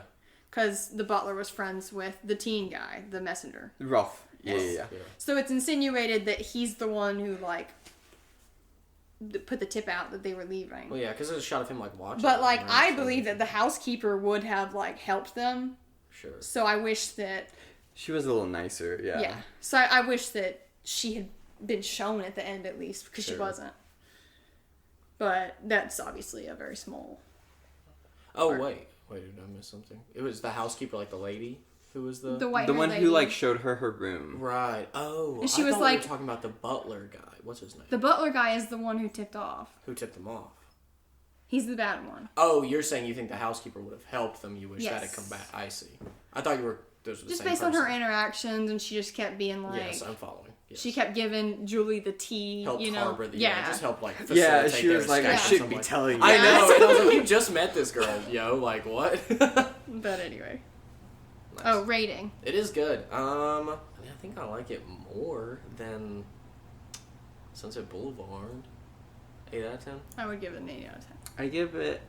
Because the butler was friends with the teen guy, the messenger. Rough. Yeah. So it's insinuated that he's the one who like put the tip out that they were leaving. Well, yeah, because there's a shot of him like watching. But them, like right? I So- believe that the housekeeper would have like helped them. Sure. So I wish that She was a little nicer, yeah. So I wish that she had been shown at the end at least because she Sure. wasn't. But that's obviously a very small. Oh wait, did I miss something? It was the housekeeper, like the lady who was the white The one lady. who like showed her room. right. Oh, And she I was thought like- we were talking about the butler guy. What's his name? The butler guy is the one who tipped off. Who tipped them off? He's the bad one. Oh, you're saying you think the housekeeper would have helped them. You wish that had Yes. come back. I see. I thought you were. Those were the Just same based on her person. interactions, and she just kept being like. Yes, I'm following. Yes. She kept giving Julie the tea, helped you know. harbor the just helped like Yeah, facilitate she their was like, I escape or shouldn't be something. telling you. I Yeah. know. And I was like, you just met this girl, yo. Like what? But anyway. Nice. Oh, rating. It is good. I think I like it more than Sunset Boulevard. 8 out of 10. I would give it an 8 out of 10. I give it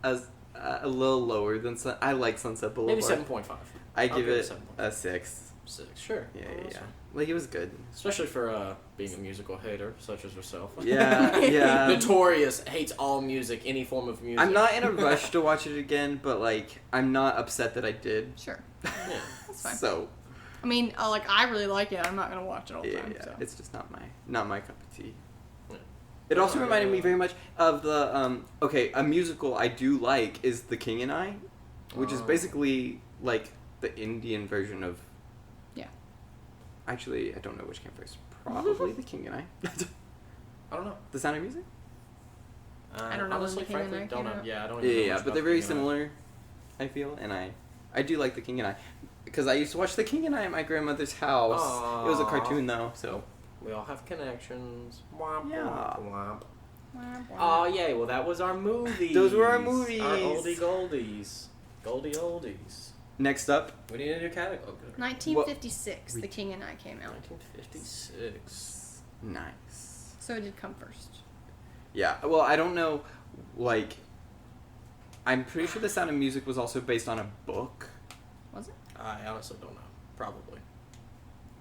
a little lower than I like Sunset Boulevard. Maybe 7.5. I I'll give it 7.5. a 6. 6. Sure. Yeah, That's fine. Like, it was good. Especially for being a musical hater, such as yourself. Yeah. Notorious, hates all music, any form of music. I'm not in a rush to watch it again, but like, I'm not upset that I did. Sure. Yeah. That's fine. So, I mean, I really like it. I'm not going to watch it all the yeah, time. So. it's just not my cup of tea. Yeah. It also reminded me very much of the a musical I do like is The King and I, which is Oh. basically like the Indian version of. Yeah. Actually, I don't know which came first. Probably The King and I. I don't know. The Sound of Music. I don't know when Honestly, The King and frankly, I don't came know. out. Yeah, I don't even know Yeah, much but about they're very The King and I. similar. I feel, and I do like The King and I, because I used to watch The King and I at my grandmother's house. It was a Aw. cartoon though, so We all have connections. Womp, Yeah. womp, womp. Oh, yeah, well, that was our movies. Those were our movies. Our oldie goldies. Goldie oldies. Next up, We need a new category. 1956, The King and I came out. 1956. nice. So it did come first. Yeah, well, I don't know, like, I'm pretty sure The Sound of Music was also based on a book, Was it? I honestly don't know. Probably.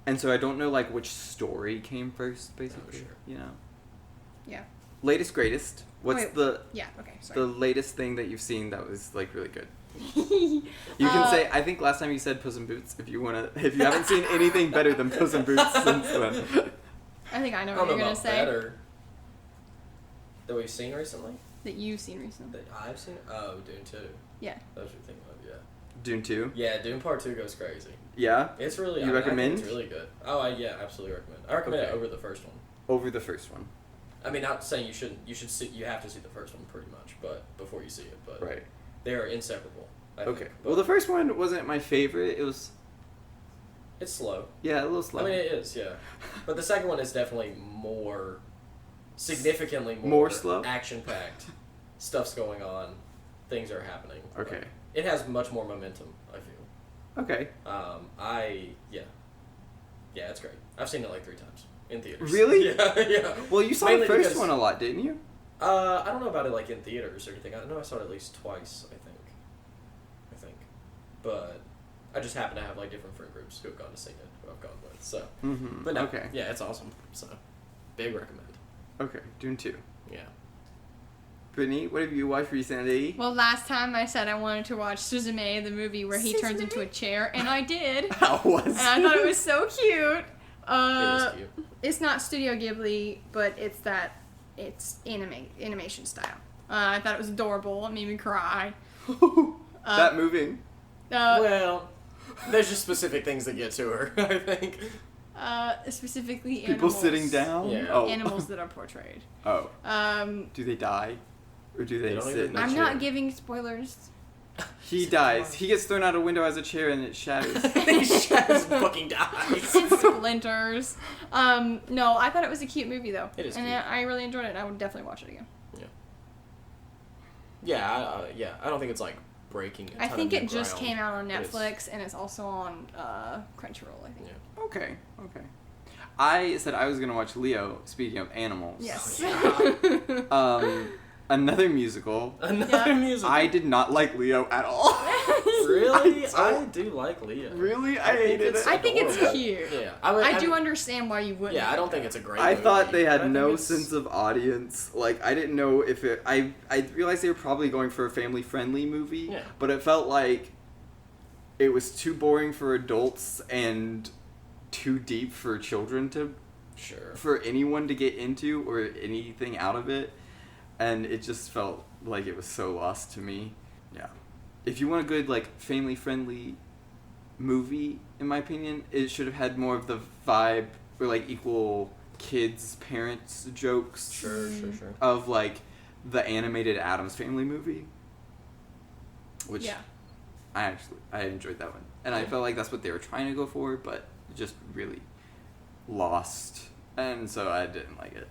and so I don't know, like, which story came first, basically, sure. you know? Yeah. Latest, greatest. What's Wait. the Yeah, okay, the sorry. latest thing that you've seen that was, like, really good? You can say, I think last time you said Puss in Boots, if you haven't seen anything better than Puss in Boots since then. I think I know I what don't know you're going about to say. better. That we've seen recently? That you've seen recently. That I've seen? Oh, Dune 2. Yeah. That's what you're thinking of, yeah. Dune 2? Yeah, Dune Part 2 goes crazy. Yeah? It's really... You I recommend? think it's really good. Oh, yeah, absolutely recommend. I recommend it Okay. over the first one. Over the first one. I mean, not saying you shouldn't. You should see. You have to see the first one pretty much, but before you see it. But Right. they are inseparable. I Okay. think. Well, the first one wasn't my favorite. It was, It's slow. yeah, a little slow. I mean, it is, yeah. But the second one is definitely significantly More slow? action-packed. Stuff's going on. Things are happening. Okay. Like, it has much more momentum, I feel. Okay. Yeah, it's great. I've seen it like 3 times in theaters. Really? Yeah, yeah. Well, you saw Mainly the first because- one a lot, didn't you? I don't know about it like in theaters or anything. I know I saw it at least twice, I think. But I just happen to have like different friend groups who have gone to see it, who I've gone with. So, Mm-hmm. but no, Okay. yeah, it's awesome. So, big recommend. Okay. Dune 2. Yeah. Brittany, what have you watched recently? Well, last time I said I wanted to watch Suzume, the movie where he turns into a chair, and I did. How was And I thought it was so cute. It is cute. It's not Studio Ghibli, but it's animation style. I thought it was adorable. It made me cry. that moving. Well, there's just specific things that get to her, I think. Specifically People animals. sitting down? Yeah. Oh. Animals that are portrayed. Oh. Um, Do they die? Or do they They don't sit even- in a I'm chair? not giving spoilers. He dies. He gets thrown out a window as a chair and it shatters. He just fucking dies. It splinters. No, I thought it was a cute movie though. It is and cute. I really enjoyed it. I would definitely watch it again. Yeah, I don't think it's like breaking. I think it just ground. came out on It is. Netflix and it's also on Crunchyroll, I think. Yeah. Okay. I said I was going to watch Leo, speaking of animals. Yes. Another musical. Another Yeah. musical. I did not like Leo at all. Really? I I do like Leo. Really? I think hated it's it. I think it's adorable. cute. Yeah, I do understand why you wouldn't. Yeah, I like don't think it. it's a great. I movie, thought they but I had think no it's- sense of audience. Like, I didn't know if it... I realized they were probably going for a family-friendly movie, Yeah. but it felt like it was too boring for adults and too deep for children to... Sure. for anyone to get into or anything out of it. And it just felt like it was so lost to me. Yeah. If you want a good, like, family-friendly movie, in my opinion, it should have had more of the vibe or, like, equal kids, parents jokes Sure. of, like, the animated Addams Family movie. Which Yeah. I enjoyed that one. And I felt like that's what they were trying to go for, but just really lost. And so I didn't like it.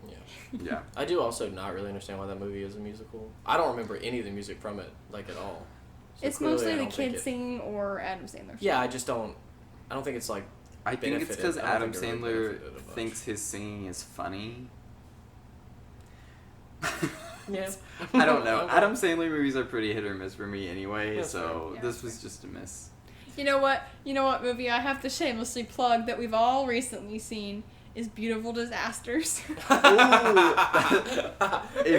Yeah. Yeah. I do also not really understand why that movie is a musical. I don't remember any of the music from it, like, at all. So It's clearly I mostly the don't think kids singing or Adam Sandler. Yeah, I just don't. I don't think it's like. I think it's benefited. because I don't Adam think it really Sandler benefited it much. thinks his singing is funny. Yeah. I don't know. Okay. Adam Sandler movies are pretty hit or miss for me anyway, That's so fair. Yeah, this that's was just a miss. You know what? You know what movie I have to shamelessly plug that we've all recently seen is Beautiful Disasters. It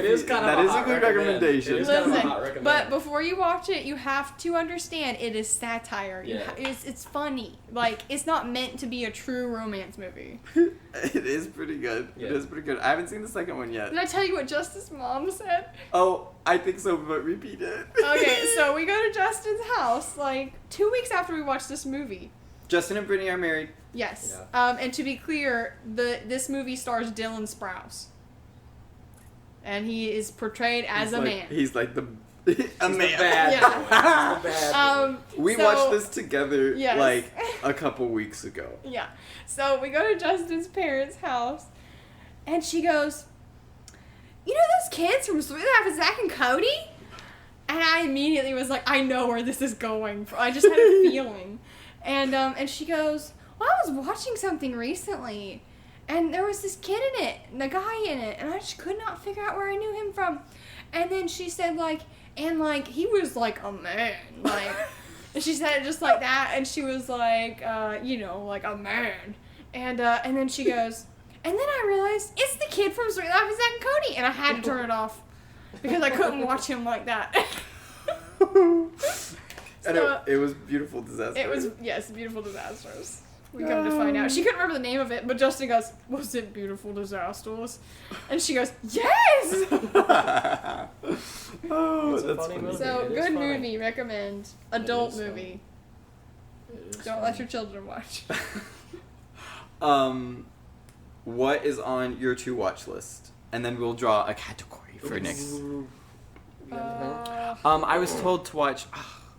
is kind of that a is a hot good recommend. recommendation. It is kind of a Listen, hot recommend. but before you watch it, you have to understand it is satire. Yeah. It's funny. Like, it's not meant to be a true romance movie. It is pretty good. Yeah. It is pretty good. I haven't seen the second one yet. Did I tell you what Justice's mom said? Oh, I think so, but repeat it. Okay, so we go to Justin's house, like, 2 weeks after we watched this movie. Justin and Brittany are married. Yes. Yeah. And to be clear, this movie stars Dylan Sprouse. And he is portrayed as a man. He's like the a He's man. The bad Yeah. boy. He's the bad boy. We so- watched this together Yes. like a couple weeks ago. Yeah. So we go to Justin's parents' house, and she goes, you know those kids from Strudel with Zach and Cody? And I immediately was like, I know where this is going. I just had a feeling. And she goes, well, I was watching something recently, and there was this kid in it, the guy in it, and I just could not figure out where I knew him from. And then she said, like, and, like, he was, like, a man, like, and she said it just like that, and she was like, you know, like, a man. And then she goes, and then I realized, it's the kid from Straight Life with Zach and Cody, and I had to turn it off, because I couldn't watch him like that. And it was Beautiful Disaster. It was, yes, Beautiful Disasters. We come to find out. She couldn't remember the name of it, but Justin goes, was it Beautiful Disasters? And she goes, yes! Oh, It's a that's funny funny. movie. So, It is good funny. movie, recommend. Adult is funny. movie. It is Don't funny. let your children watch. What is on your to watch list? And then we'll draw a category for next. I was told to watch.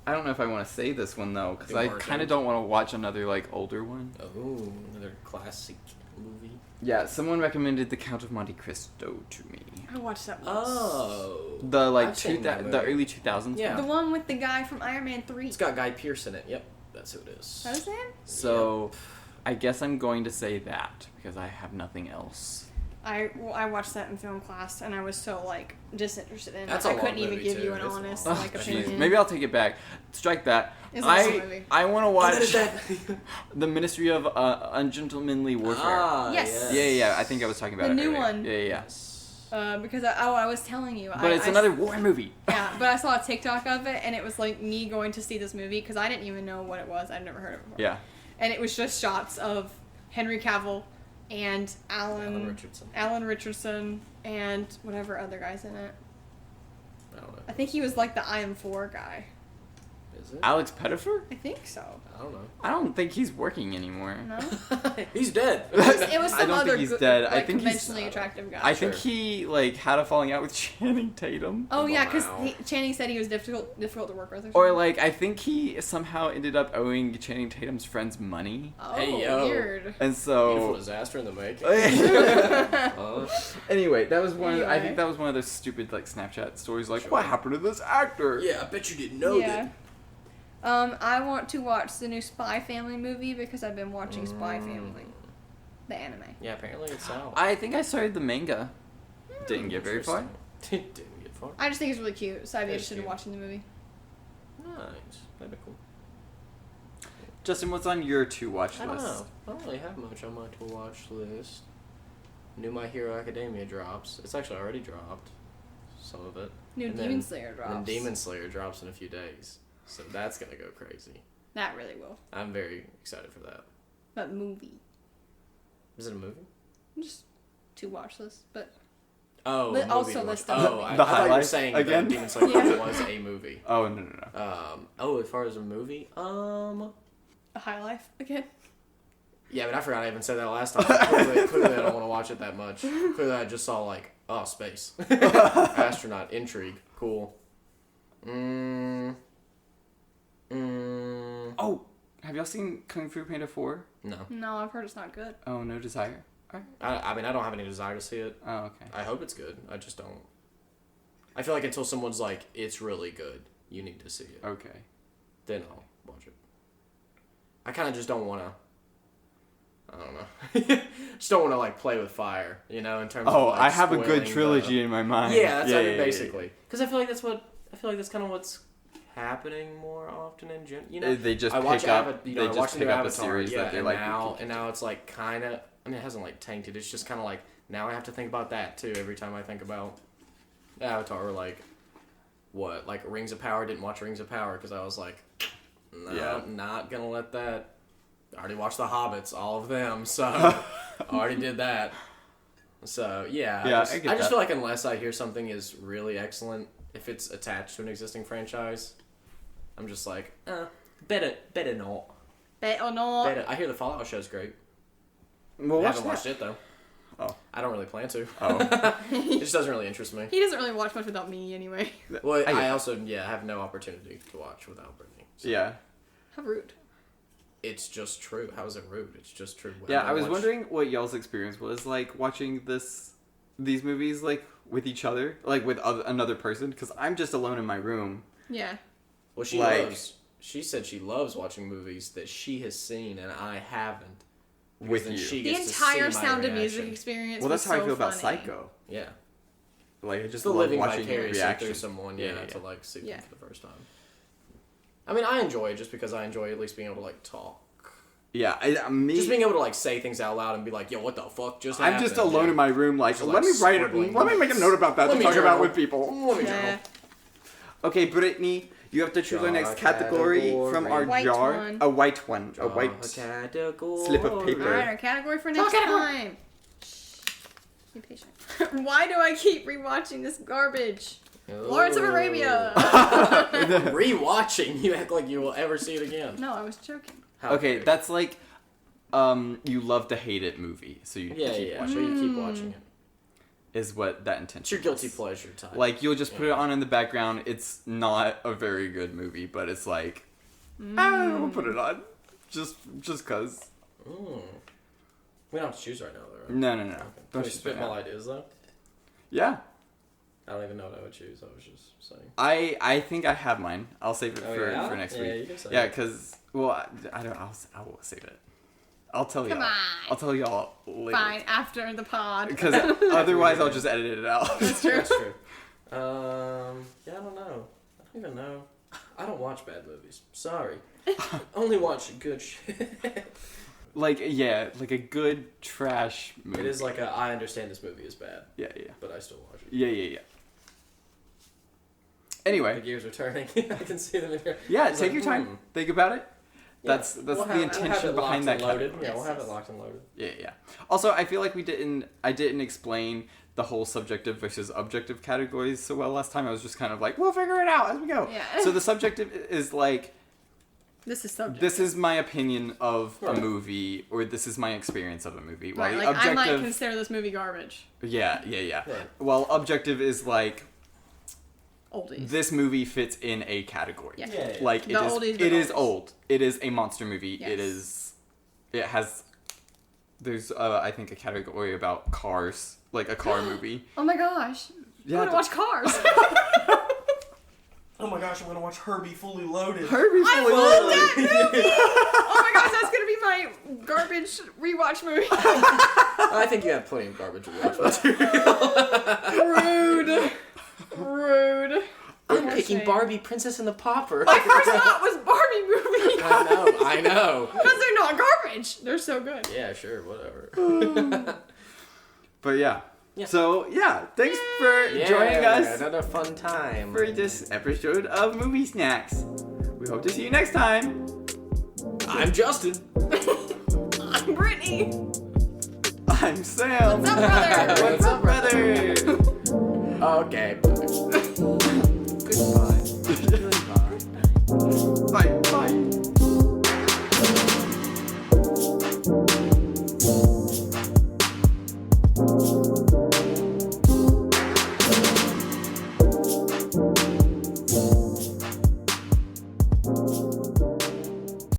I don't know if I want to say this one though, because I kind of don't want to watch another like older one. Oh, another classic movie. Yeah, someone recommended The Count of Monte Cristo to me. I watched that once. Oh. The like I've seen that the movie. early 2000s. Yeah. The one with the guy from Iron Man 3. It's got Guy Pearce in it. Yep, that's who it is. That was him? So, I guess I'm going to say that because I have nothing else. I watched that in film class, and I was so, like, disinterested in it. That's a I long couldn't even movie, give too. you an It's honest, long. like, Oh, opinion. Jeez. Maybe I'll take it back. Strike that. It's an awesome movie. I want to Oh, watch that is that. The Ministry of Ungentlemanly Warfare. Ah, Yes. Yeah. I think I was talking about The it new earlier. one. Yeah. Because I was telling you. But it's another war movie. Yeah, but I saw a TikTok of it, and it was, like, me going to see this movie, because I didn't even know what it was. I'd never heard of it before. Yeah. And it was just shots of Henry Cavill and Alan Richardson, and whatever other guys in it. I don't know. I think he was like the I Am 4 guy. Is it? Alex Pettyfer? I think so. I don't know. I don't think he's working anymore. No? He's dead. It was I some don't other think he's good, dead. like, I think he's. conventionally attractive guy. I think Sure. he like had a falling out with Channing Tatum. Oh yeah, because Wow. Channing said he was difficult to work with. Or like I think he somehow ended up owing Channing Tatum's friends money, Oh, Hey, yo. weird. and Beautiful so. disaster in the making. Anyway, that was one. I Anyway. think that was one of those stupid like Snapchat stories. Like, what happened to this actor? Yeah, I bet you didn't know Yeah. I want to watch the new Spy Family movie because I've been watching Spy Family, the anime. Yeah, apparently it's out. I think I started the manga. Didn't get very far. Didn't get far. I just think it's really cute, so I'd be It is interested in cute. watching the movie. Nice. That'd be cool. Justin, what's on your to watch I don't list? know. I don't really have much on my to watch list. New My Hero Academia drops. It's actually already dropped. Some of it. New And Demon then- Slayer And drops. Demon Slayer drops in a few days. So that's gonna go crazy. That really will. I'm very excited for that. But movie. Is it a movie? Just to watch this, but Oh, Li- a movie also to watch. list Oh, them. I The thought you were highlights saying again? that Demon Slayer Yeah. was a movie. Oh no. Oh, as far as a movie, A High Life again. yeah, but I forgot I even said that last time. Clearly I don't want to watch it that much. Clearly I just saw like, oh, space. Astronaut, intrigue, cool. Oh, have y'all seen Kung Fu Panda 4? No. No, I've heard it's not good. Oh, no desire. Alright. I mean, I don't have any desire to see it. Oh, okay. I hope it's good. I just don't. I feel like until someone's like, it's really good, you need to see it. Okay. Then I'll watch it. I kind of just don't want to. I don't know. Just don't want to like play with fire, you know, in terms of. Oh, Like, I have a good spoiling trilogy in my mind. Yeah, that's yeah, basically. Because I feel like that's kind of what's happening more often in general. You know, They just I watch pick up. Ava- you They know, I just watched the pick new up a Avatar, series yeah, that they're and like. now it's like kind of. I mean, it hasn't like tainted. It's just kind of like now I have to think about that too every time I think about Avatar. Or like what, like Rings of Power? Didn't watch Rings of Power because I was like, no, Yeah. not gonna let that. I already watched The Hobbits, all of them, so I already did that. So yeah, Yeah, I I get just that. feel like unless I hear something is really excellent, if it's attached to an existing franchise, I'm just like, better not. Bet or not. Better. I hear the Fallout show's great. Well, I watch haven't that. watched it though. Oh. I don't really plan to. Oh. It just doesn't really interest me. He doesn't really watch much without me anyway. Well, I get I that. also have no opportunity to watch without Brittany. So Yeah. How rude. it's just true. How is it rude? It's just true. Yeah, I was watch- wondering what y'all's experience was like watching this these movies like with each other, like with another person, because I'm just alone in my room. Yeah. Well, she said she loves watching movies that she has seen and I haven't. With then you. she The gets to see entire my Sound of Music reaction. experience. Well, that's how I feel about funny. Psycho. Yeah. Like, I just The love living watching your vicariously reaction. through someone, Yeah. to like see Yeah. them for the first time. I mean, I enjoy it just because I enjoy at least being able to like talk. Yeah, me. Just being able to like say things out loud and be like, "Yo, what the fuck just I'm happened?" just alone in my room, like, Just, let me write it. scribbling Let me make a note about that Let to me talk about journal. with people. Let me Yeah. journal. Okay, Brittany, you have to choose our next category from our White jar. one. A white one. A white category. slip of paper. Alright, our category for next category. time. Be patient. Why do I keep rewatching this garbage? Lawrence of Arabia. Rewatching. You act like you will ever see it again. No, I was joking. How Okay, dare that's like, you love to hate it movie, so you Yeah, keep yeah. watching So you keep watching it. is what that intention It's your guilty is. pleasure type. Like, you'll just put it Yeah. on in the background. It's not a very good movie, but it's like, we'll put it on. Just cause. Mm. We don't have to choose right now, though, right? No. Okay. Can Don't we just spit spit my out. ideas, though? Yeah. I don't even know what I would choose. I was just saying. I think I have mine. I'll save it for next Yeah, week. you can say Yeah, it. because, well, I don't. I will save it. I'll tell Come y'all. on. I'll tell y'all later. Fine, after the pod. Because otherwise, I'll just edit it out. That's true. That's true. Yeah, I don't know. I don't even know. I don't watch bad movies. Sorry. I only watch good shit. Like, yeah, like a good trash movie. It is like I understand this movie is bad, Yeah. but I still watch it. Yeah. The Anyway, gears are turning. I can see them in here. yeah, It's take like, your time. Think about it. That's We'll the have- we'll intention have it behind locked that and loaded. category. Yeah, we'll have Yes. it locked and loaded. Yeah. Also, I feel like I didn't explain the whole subjective versus objective categories so well last time. I was just kind of like, we'll figure it out as we go. Yeah. So the subjective is like, This is subject. this is my opinion of a Right. movie, or this is my experience of a movie. While Right, the like I might objective, consider this movie garbage. yeah. Right. While objective is like, Oldies. this movie fits in a category. Yeah. Yeah. Like The oldies, but it is oldies. old. It is a monster movie. Yes. It has. There's I think a category about cars, like a car movie. Oh my gosh. Yeah, I want to watch Cars. Oh my gosh, I'm gonna watch Herbie Fully Loaded. Herbie I Fully love Loaded. that movie. Oh my gosh, that's gonna be my garbage rewatch movie. I think you have plenty of garbage to watch. Rude. I'm Poor picking thing. Barbie, Princess and the Pauper. My first thought was Barbie movie. I know. Because they're not garbage. They're so good. Yeah, sure, whatever. But yeah. Yeah. So yeah, thanks for Yeah, joining us Another fun time. for this episode of Movie Snacks. We hope to see you next time. I'm Justin. I'm Brittany. I'm Sam. What's up, brother? What's up, brother? Okay.